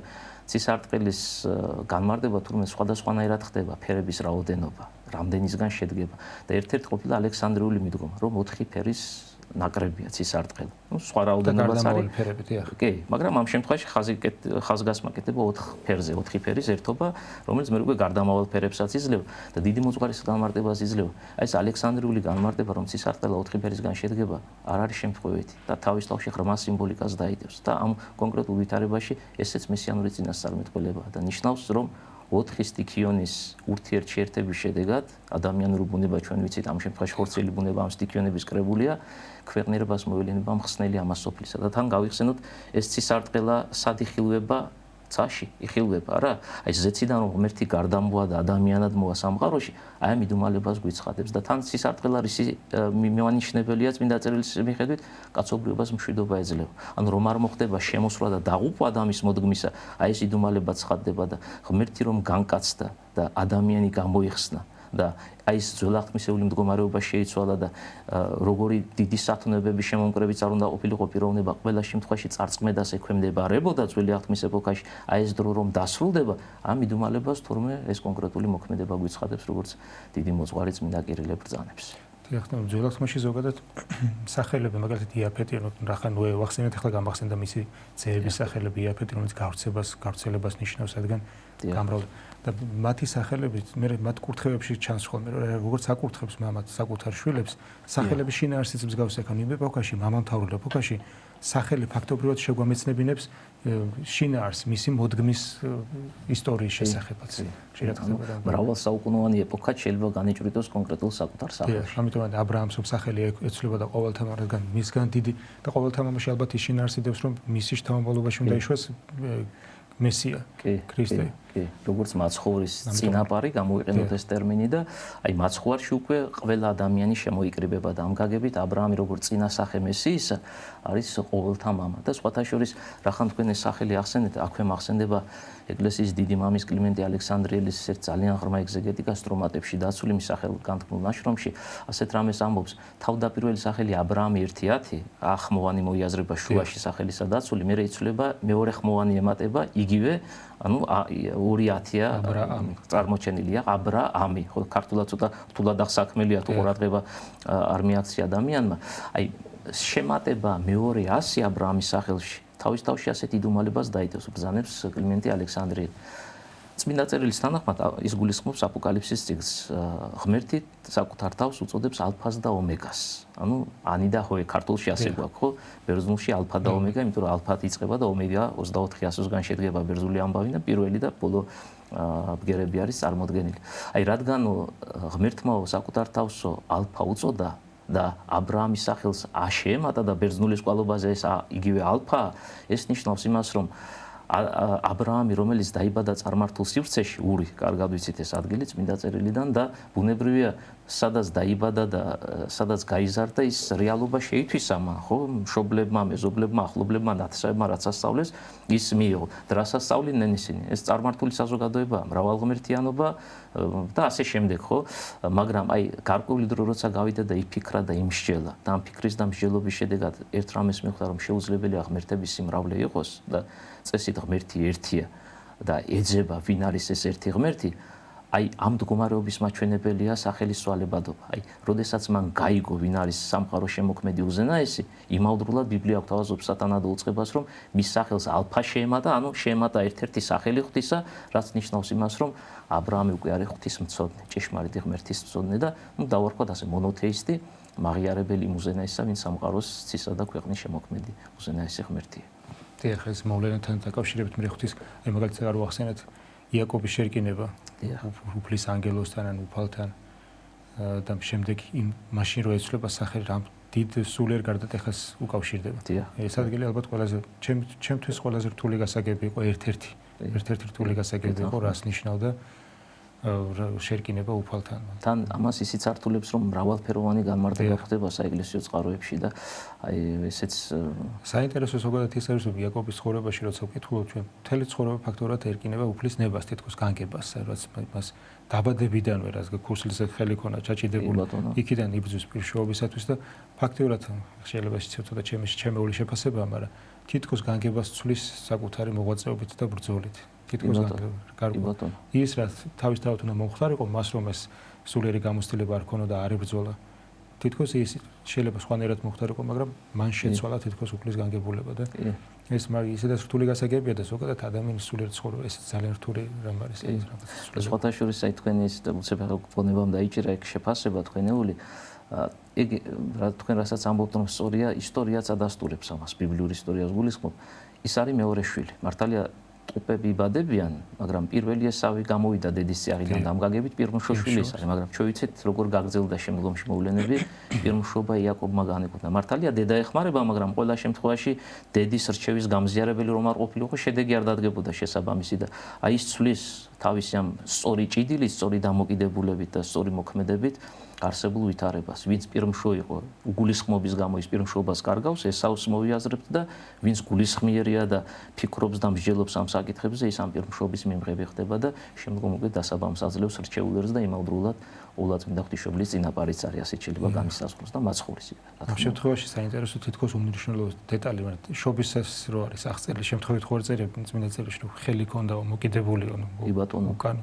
სისარტყელის განმარტება თურმე სხვადასხვანაირად ხდება, ფერების რაოდენობა, რამდენისგან შედგება და ერთ-ერთი ყოფილა ალექსანდრიული მიდგომა, რომ 4 ფერის ნაკრებია სისარტყელი. სხვა რაოდენობაც არის. კი, მაგრამ ამ შემთხვევაში ხაზგასმა კეთდება 4 ფერზე, 4 ფერის ერთობა, რომელიც მე უკვე გარდამავალ ფერებსაც იძლევა და დიდი მოძღვარის განმარტებას იძლევა. აი ეს ალექსანდრიული განმარტება, რომ სისარტყელა 4 ფერისგან შედგება, არ არის შემთხვევითი და თავის თავში ღრმა სიმბოლიკას დაიდევს და ამ კონკრეტულ ვითარებაში ესეც მესიანური წინასწარმეტყველებაა და ნიშნავს, რომ 4 სტიქიონის ურთიერთშეერთების შედეგად ადამიანური ბუნება ჩვენ ვიცით ამ შემთხვევაში ხორცელი ბუნება ამ სტიქიონების კრებულია ქვეყნიერებას მოელენება მხსნელი ამას სოფლისა და თან გავიხსენოთ ეს სისარტყელა სად იხილვება ცაში იხილვება რა აი ზეციდან რომ ღმერთი გარდამოვა და ადამიანად მოვა სამყაროში აი ამ იდუმალებას გვიცხადებს და თან სისარტყელა რისი მივანიშნებელია წმინდა წერილის მიხედვით კაცობრიობას მშვიდობა ეძლევა ანუ რომ არ მოხდება შემოსვლა და დაღუპვა ადამიანის მოდგმისა აი ეს იდუმალება ცხადდება და ღმერთი რომ განკაცდა და ადამიანი გამოიხსნა და აი ეს ძველაღთმისეული მდგომარეობა შეიცვალა და როგორი დიდი სათნოებების შემომკრებიც არ უნდა ყოფილიყო პიროვნება ყველა შემთხვევაში წარწმედას ექვემდებარებოდა ძველი აღთმის ეპოქაში აი ეს დრო რომ დასრულდება ამ იდუმალებას თურმე ეს კონკრეტული მოქმედება გვიცხადებს როგორც დიდი მოძღვარი წმინდა კირილე ბრძანებს ახლა ძველაღთმაში ზოგადად სახელები მაგალითად იაფეტი რახან ვახსენეთ ახლა გამახსენდა მისი ძეების სახელები იაფეტი რომელიც გავრცელებას ნიშნავს რადგან გამრავლ და მათი სახელები მე მათ კურთხევებში ჩანს ხოლმე როგორც აკურთხებს მამაც საკუთარ შვილებს სახელების შინაარსიც მსგავს ეკავნი ეპოქაში მამამთავრულ ეპოქაში სახელი ფაქტობრივად შეგვამეცნებინებს შინაარსს მისი მოდგმის ისტორიის შესახებაც მრავალსაუკუნოვანი ეპოქა შეიძლება განეჭვრიტოს კონკრეტულ საკუთარ სახელში ამიტომ აბრაამს სახელი ეცვლებოდა ყოველთა რადგან მისგან დიდი და ყოველთა მამაში ალბათ ის შინაარსი დევს რომ მისი შთამომავლობაში უნდა იშვას მესია ქრისტე კი როგორც მაცხოვრის წინაპარი გამოვიყენოთ ეს ტერმინი და აი მაცხოვარში უკვე ყველა ადამიანი შემოიკრიბება და ამ გაგებით აბრაამი როგორც წინასახე მესიისა არის ყოველთა მამა და სხვათა შორის რახან თქვენ ეს სახელი ახსენეთ აქვე მახსენდება ეკლესიის დიდი მამის კლიმენტე ალექსანდრიელის ერთ ძალიან ღრმა ეგზეგეტიკა სტრომატებში დაცული მის სახელით განთქმულ ნაშრომში ასეთ რამეს ამბობს თავდაპირველი სახელი აბრაამი 1-10 ახმოვანი მოიაზრება შუაში სახელისა დაცული მე იცვლება მეორე ხმოვანი ემატება იგივე ანუ 2-10-ია წარმოჩენილია აბრაამი ხო ქართულად ცოტა რთულად აღსაქმელია თუ ყურადღება არ მიაქცია ადამიანმა აი შემატება მეორე 100 აბრაამის სახელში თავის თავში ასეთ იდუმალებას დაიდევს ბრძანებს კლიმენტე ალექსანდრიელი წმინდა წერილის თანახმად ის გულისხმობს აპოკალიფსის წიგნს. ღმერთი საკუთარ თავს უწოდებს ალფას და ომეგას. ანუ ანი და ჰოე ქართულში ასე გვაქვს, ხო? ბერძნულში ალფა და ომეგა, იმიტომ რომ ალფად იწყება და ომეგა 24 ასოსგან შედგება ბერძნული ამბავი და პირველი და ბოლო ბგერები არის წარმოდგენილი. აი რადგან ღმერთმა საკუთარ თავსო ალფა უწოდა და აბრაამის სახელს აშეემატა და ბერძნული სკვალობაზე ეს იგივე ალფა, ეს ნიშნავს იმას, რომ აბრაამი, რომელიც დაიბადა წარმართულ სივრცეში, ური, კარგად ვიცით ეს ადგილი წმინდა წერილიდან და ბუნებრივია, სადაც დაიბადა და სადაც გაიზარდა, ის რეალობა შეითვისა მან, ხო? მშობლებმა, მეზობლებმა, ახლობლებმა, ნათესავებმა რაც ასწავლეს, ის მიიღო. და რას ასწავლიდნენ ისინი? ეს წარმართული საზოგადოებაა, მრავალღმერთიანობა და ასე შემდეგ, ხო? მაგრამ აი გარკვეული დრო როცა გავიდა და იფიქრა და იმსჯელა და ამ ფიქრის და მსჯელობის შედეგად ერთ რამეს მიხვდა, რომ შეუძლებელია ღმერთების სიმრავლე იყოს და წესით ღმერთი ერთია და ეძება ვინ არის ეს ერთი ღმერთი, აი ამ მდგომარეობის მაჩვენებელია სახელისვალებადობა. აი, როდესაც მან გაიგო ვინ არის სამყარო შემოქმედი უზენაესი, იმავდროულად ბიბლია გვთავაზობს სატანადო უწყებას, რომ მის სახელს ალფა შეემატა, ანუ შეემატა ერთ-ერთი სახელი ღვთისა, რაც ნიშნავს იმას, რომ აბრაამი უკვე არის ღვთისმცოდნე, ჭეშმარიტი ღმერთის მცოდნე და დავარქვათ ასე მონოთეისტი, მაღიარებელი უზენაესა, ვინ სამყაროს ცისა და ქვეყნის შემოქმედი უზენაესი ღმერთია. დიახ, ეს მოვლენათან დაკავშირებით მე ღვთის, აი მაგალითად არ ვახსენეთ იაკობის შერკინება უფლის ანგელოსთან ან უფალთან და შემდეგ მაშინ რო ეცვლება სახელი რამ დიდ სულიერ გარდატეხას უკავშირდება. ეს ადგილი ალბათ ყველაზე ჩემთვის ყველაზე რთული გასაგები იყო ერთ-ერთი რთული გასაგები იყო რას ნიშნავდა შერკინება უფალთან. თან ამას ისიც ართულებს, რომ მრავალფეროვანი განმარტება ხდება საეკლესიო წყაროებში და აი ესეც საინტერესო ზოგადად ის არის, რომ იაკობის ცხოვრებაში როცა ვკითხულობ ჩვენ მთელი ცხოვრება ფაქტობრივად ერკინება უფლის ნებას, თითქოს განგებას, რაც მას დაბადებიდანვე რაც ქურსილზე ხელი ქონა ჩაჭიდებული, იქიდან იბრძვის პირშეობისათვის და ფაქტობრივად შეიძლება ისიც ცოტა ჩემეული შეფასებაა, მაგრამ თითქოს განგებას ცვლის საკუთარი მოღვაწეობით და ბრძოლით. თითქოს გარკვეულ ის რაც თავისთავად უნდა მომხდარიყო მას რომ ეს სულიერი გამოცდილება არ ქონოდა არ ებრძოლა თითქოს ის შეიძლება სხვანაირად მომხდარიყო მაგრამ მან შეცვალა თითქოს უფლის განგებულება და ეს მაგ ისედაც რთული გასაგებია და ზოგადად ადამიანის სულიერ ცხოვრება ეს ძალიან რთული რამ არის ეს რაღაც სხვათა შორის აი თქვენი ის უცებ გონებამ დაიჭირა ეგ შეფასება თქვენეული ეგ რა თქვენ რასაც ამბობთ რომ ისტორიაც ადასტურებს ამას ბიბლიური ისტორიას გულისხმობ ის არის მეორე შვილი მართალია ტყუპები იბადებიან, მაგრამ პირველი ესავი გამოვიდა დედის წიაღიდან დამგაგებით პირმშოშვილი ის არის, მაგრამ ჩვენ ვიცით როგორ გაგრძელდა შემდგომში მოვლენები, პირმშობა იაკობმა განეკუთვნა. მართალია დედა ეხმარება, მაგრამ ყველა შემთხვევაში დედის რჩევის გამზიარებელი რომ არ ყოფილიყო, შედეგი არ დადგებოდა შესაბამისი და აი ის ცვლის თავისი ამ სწორი ჭიდილით, სწორი დამოკიდებულებით და სწორი მოქმედებით არსებულ ვითარებას, ვინც პირმშო იყო, უგულისხმობის გამო ის პირმშობას კარგავს, ესავს მოვიაზრებთ და ვინც გულისხმიერია და ფიქრობს და მსჯელობს ამ საკითხებზე, ის ამ პირმშობის მიმღები ხდება და შემდგომ უკვე დასაბამს აძლევს რჩეულერს და იმავდროულად ულაწმინდა ღვთისმშობლის წინაპარიც არის, ასეთ შეიძლება გამისასხმოს და მაცხოვრის. ამ შემთხვევაში საინტერესო თითქოს უმნიშვნელო დეტალი, მაგრამ შობისას რო არის აღწერილი შემთხვევით ხო წერია წმინდა წერილში, რომ ხელი ქონდა მოკიდებულიო, უკან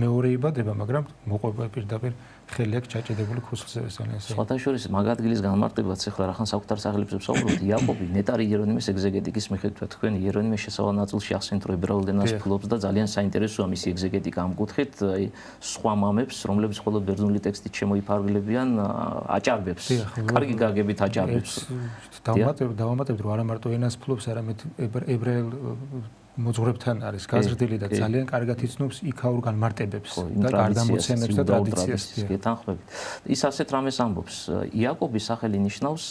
მეორე იბადება, მაგრამ მოყვება პირდაპირ ხელი აქვს ჩაჭედებული ქუსლზე ესაა. სხვათა შორის მაგ ადგილის განმარტებაც ახლა რახან საკუთარ სახელებზე ვსაუბრობთ, იაკობი ნეტარი იერონიმეს ეგზეგეტიკის მიხედვით თქვენ იერონიმეს შესავალ ნაწილში ახსენეთ რომ ებრაულ ენას ფლობს და ძალიან საინტერესოა მისი ეგზეგეტიკა ამ კუთხით, აი სხვა მამებს, რომლებიც მხოლოდ ბერძნული ტექსტით შემოიფარგლებიან, აჭარბებს. კარგი გაგებით აჭარბებს. დავამატებთ რომ არა მარტო ენას ფლობს, არამედ ებრაელ მოძღვრებთან არის გაზრდილი და ძალიან კარგად იცნობს იქაურ განმარტებებს და გარდამოცემებს და ტრადიციას გეთანხმებით. ის ასეთ რამეს ამბობს. იაკობის სახელი ნიშნავს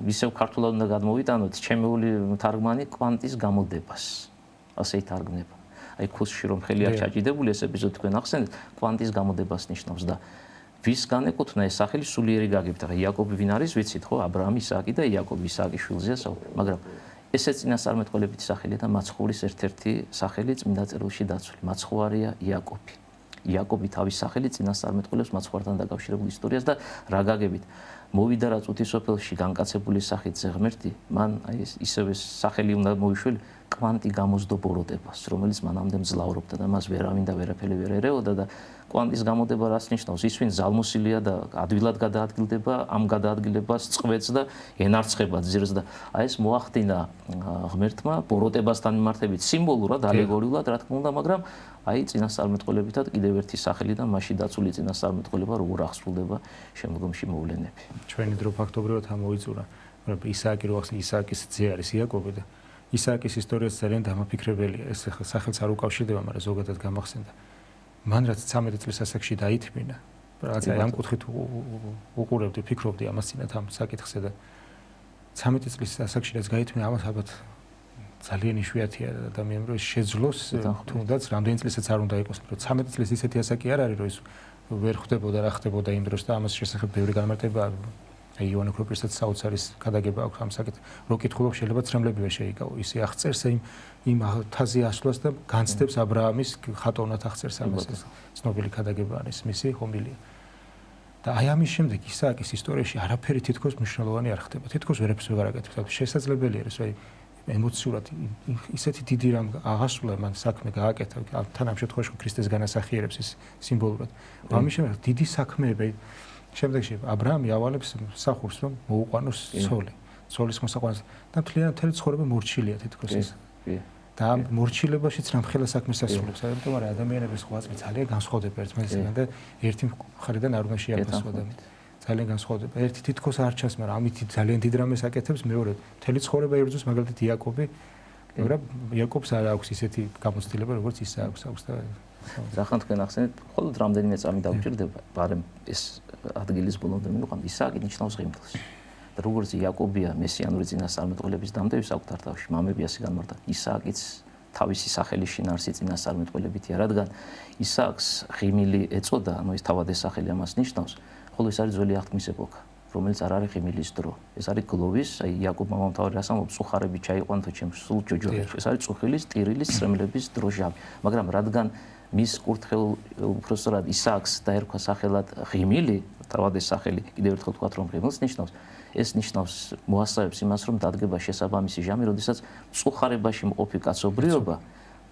ისევ ქართულად უნდა გადმოვიტანოთ ჩემეული თარგმანი კვანტის გამოდებას. ასე ითარგმნება. აი ქუსში რომ ხელი არ ჩაჭიდებული ეს ეპიზოდი თქვენ ახსენეთ, კვანტის გამოდებას ნიშნავს და ვის განეკუთვნა ეს სახელი სულიერი გაგებით. ახლა იაკობი ვინ არის ვიცით ხო? აბრაამი, ისააკი და იაკობი ისააკის შვილზეა საუბარი. მაგრამ ესეც წინასწარმეტყველებითი სახელი და მაცხოვრის ერთ-ერთი სახელი წმინდა წერილში დაცული. მაცხოვარია იაკობი. იაკობი თავის სახელი წინასწარმეტყველებს მაცხოვართან დაკავშირებულ ისტორიას და რა გაგებით. მოვიდა რა წუთის სოფელში განკაცებული სახით ზეღმერთი, მან აი ისევე სახელი უნდა მოიშველი კვანტი გამოსდო ბოროტებას, რომელიც მანამდე მძლავრობდა და მას ვერავინ და ვერაფერი ვერ ერეოდა და კვანტის გამოდება რას ნიშნავს? ის ვინ ზალმოსილია და ადვილად გადაადგილდება, ამ გადაადგილებას წყვეტს და ენარცხება ძირს და აი ეს მოახდინა ღმერთმა ბოროტებასთან მიმართებით სიმბოლურად, ალეგორიულად, რა თქმა უნდა, მაგრამ აი წინასწარმეტყველებითად კიდევ ერთი სახელი და მასში დაცული წინასწარმეტყველება როგორ აღსრულდება შემდგომში მოვლენები. ჩვენი დრო ფაქტობრივად ამოიწურა, რომ ისააკი რო ახსნა, ისააკის ძე არის იაკობი და ისააკის ისტორიაც ძალიან დამაფიქრებელია. ეს სახელს არ უკავშირდება, მაგრამ ზოგადად გამახსენდა. მან რაც 13 წლის ასაკში დაითმინა, რაღაც აი ამ კუთხით უყურებდი, ფიქრობდი ამას წინათ ამ საკითხზე და 13 წლის ასაკში რაც გაითმინა, ამას ალბათ ძალიან იშვიათია ადამიანს რომ შეძლოს თუნდაც რამდენი წლისაც არ უნდა იყოს, მაგრამ 13 წლის ისეთი ასაკი არ არის, რომ ის ვერ ხვდებოდა რა ხდებოდა იმ დროს და ამას შესახებ ბევრი განმარტება აი ივანე ქროპირსაც საოცარის გადაგება აქვს ამ საკითხ რო კითხულობ შეიძლება ცრემლებივე შეიკავო ისე აღწერს იმ თაზი ასვლას და განცდებს ა ブラ ამის ხატოვნად აღწერს ამას ეს ცნობილი გადაგება არის მისი ჰომილია და აი ამის შემდეგ ისააკის ისტორიაში არაფერი თითქოს მნიშვნელოვანი არ ხდება თითქოს ვერაფერს ვერ გაკეთებს შესაძლებელია ეს აი ემოციურად ისეთი დიდი რამ აღასრულა მან საქმე გააკეთა თან ამ შემთხვევაში ქრისტეს განასახიერებს ის სიმბოლურად ამის შემდეგ დიდი საქმეები შემდეგში ა ブラ ამი ავალებს სახურს რომ მოუყვანოს ცოლი ცოლის მოსაყვანს და მთლიანი ცხოვრება მორჩილია თითქოს ეს და ამ მორჩილებაშიც რამხელა საქმეს ასრულებს ამიტომ არა ადამიანების ღვაწლი ძალიან განსხვავდება ერთმანეთისგან და ერთი მხრიდან არ უნდა შეაფასო ადამიანი ძალიან განსხვავდება ერთი თითქოს არ ჩანს მაგრამ ამით ძალიან დიდ რამეს აკეთებს მეორე მთელი ცხოვრება იბრძვის მაგალითად იაკობი მაგრამ იაკობს არ აქვს ისეთი გამოცდილება როგორც ისააკს აქვს და ზახან თქვენ ახსენეთ მხოლოდ რამდენიმე წამი დაგვჭირდება მაგრამ ეს ადგილის ბოლომდე მივყვანთ ისააკი ნიშნავს ღიმილს და როგორც იაკობია მესიანური წინასწარმეტყველების დამტევის საკუთარ თავში მამები ასე განმარტა ისააკიც თავისი სახელი შინაარსი წინასწარმეტყველებითია რადგან ისააკს ღიმილი ეწოდა ანუ ის თავად ეს სახელი ამას ნიშნავს ხოლო ეს არის ძველი აღთქმის ეპოქა რომელიც არ არის ღიმილის დრო ეს არის გლოვის აი იაკობ მამამთავარი ასამბლეა წუხარები ჩაიყვანთო ჩემს სულ ჯოჯოებში ეს არის წუხილის ტირილის წრემლების დროჟავი მაგრამ რადგან მის კურთხეულ უпростоრად ისააკს დაერქვა სახელად ღიმილი თავად ეს სახელი კიდევ ერთხელ ვთქვათ რომ ღიმილს ნიშნავს ეს ნიშნავს მოასწავებს იმას რომ დადგება შესაბამისი ჟამი როდესაც წუხარებაში მყოფი კაცობრიობა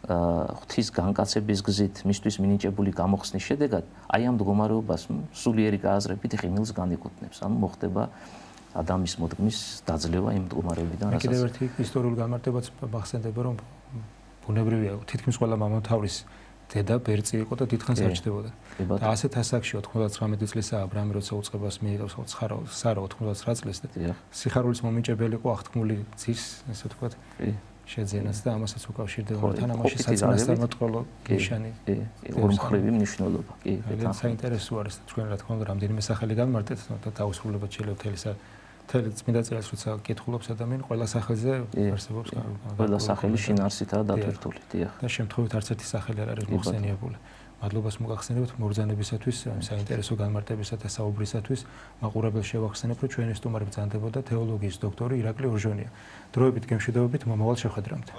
ღვთის განკაცების გზით მისთვის მინიჭებული გამოხსნის შედეგად აი ამ მდგომარეობას სულიერი გააზრებით ღიმილს განეკუთვნებს ანუ მოხდება ადამის მოდგმის დაძლევა იმ მდგომარეობიდან რასაც კიდევ ერთი ისტორიული განმარტებაც მახსენდება რომ ბუნებრივია თითქმის ყველა მამამთავრის დედა ბერწი იყო და დიდხანს არ ჩდებოდა და ასეთ ასაკში 99 წლისა ა ブラ ამი როცა უწყებას მიიღებს სარა 99 წლის და სიხარულის მომიჭებელი იყო აღთქმული ძის ესე ვთქვათ შეძენას და ამასაც უკავშირდება თან ამაში საწინასწარმეტყველო ნიშანი ორმხრივი მნიშვნელობა კი ძალიან საინტერესო არის და თქვენ რა თქმა უნდა რამდენიმე სახელი განმარტეთ და დაუსრულებლად შეიძლება მთელი წმინდა წერილს როცა კითხულობს ადამიანი ყველა სახელზე არსებობს ყველა სახელი შინაარსითაა დატვირთული დიახ და შემთხვევით არც ერთი სახელი არ არის მოხსენიებული მადლობას მოგახსენებთ მობრძანებისათვის საინტერესო განმარტებისა და საუბრისათვის მაყურებელს შევახსენებ რომ ჩვენი სტუმარი ბრძანდებოდა თეოლოგიის დოქტორი ირაკლი ორჟონია დროებით გემშვიდობებით მომავალ შეხვედრამდე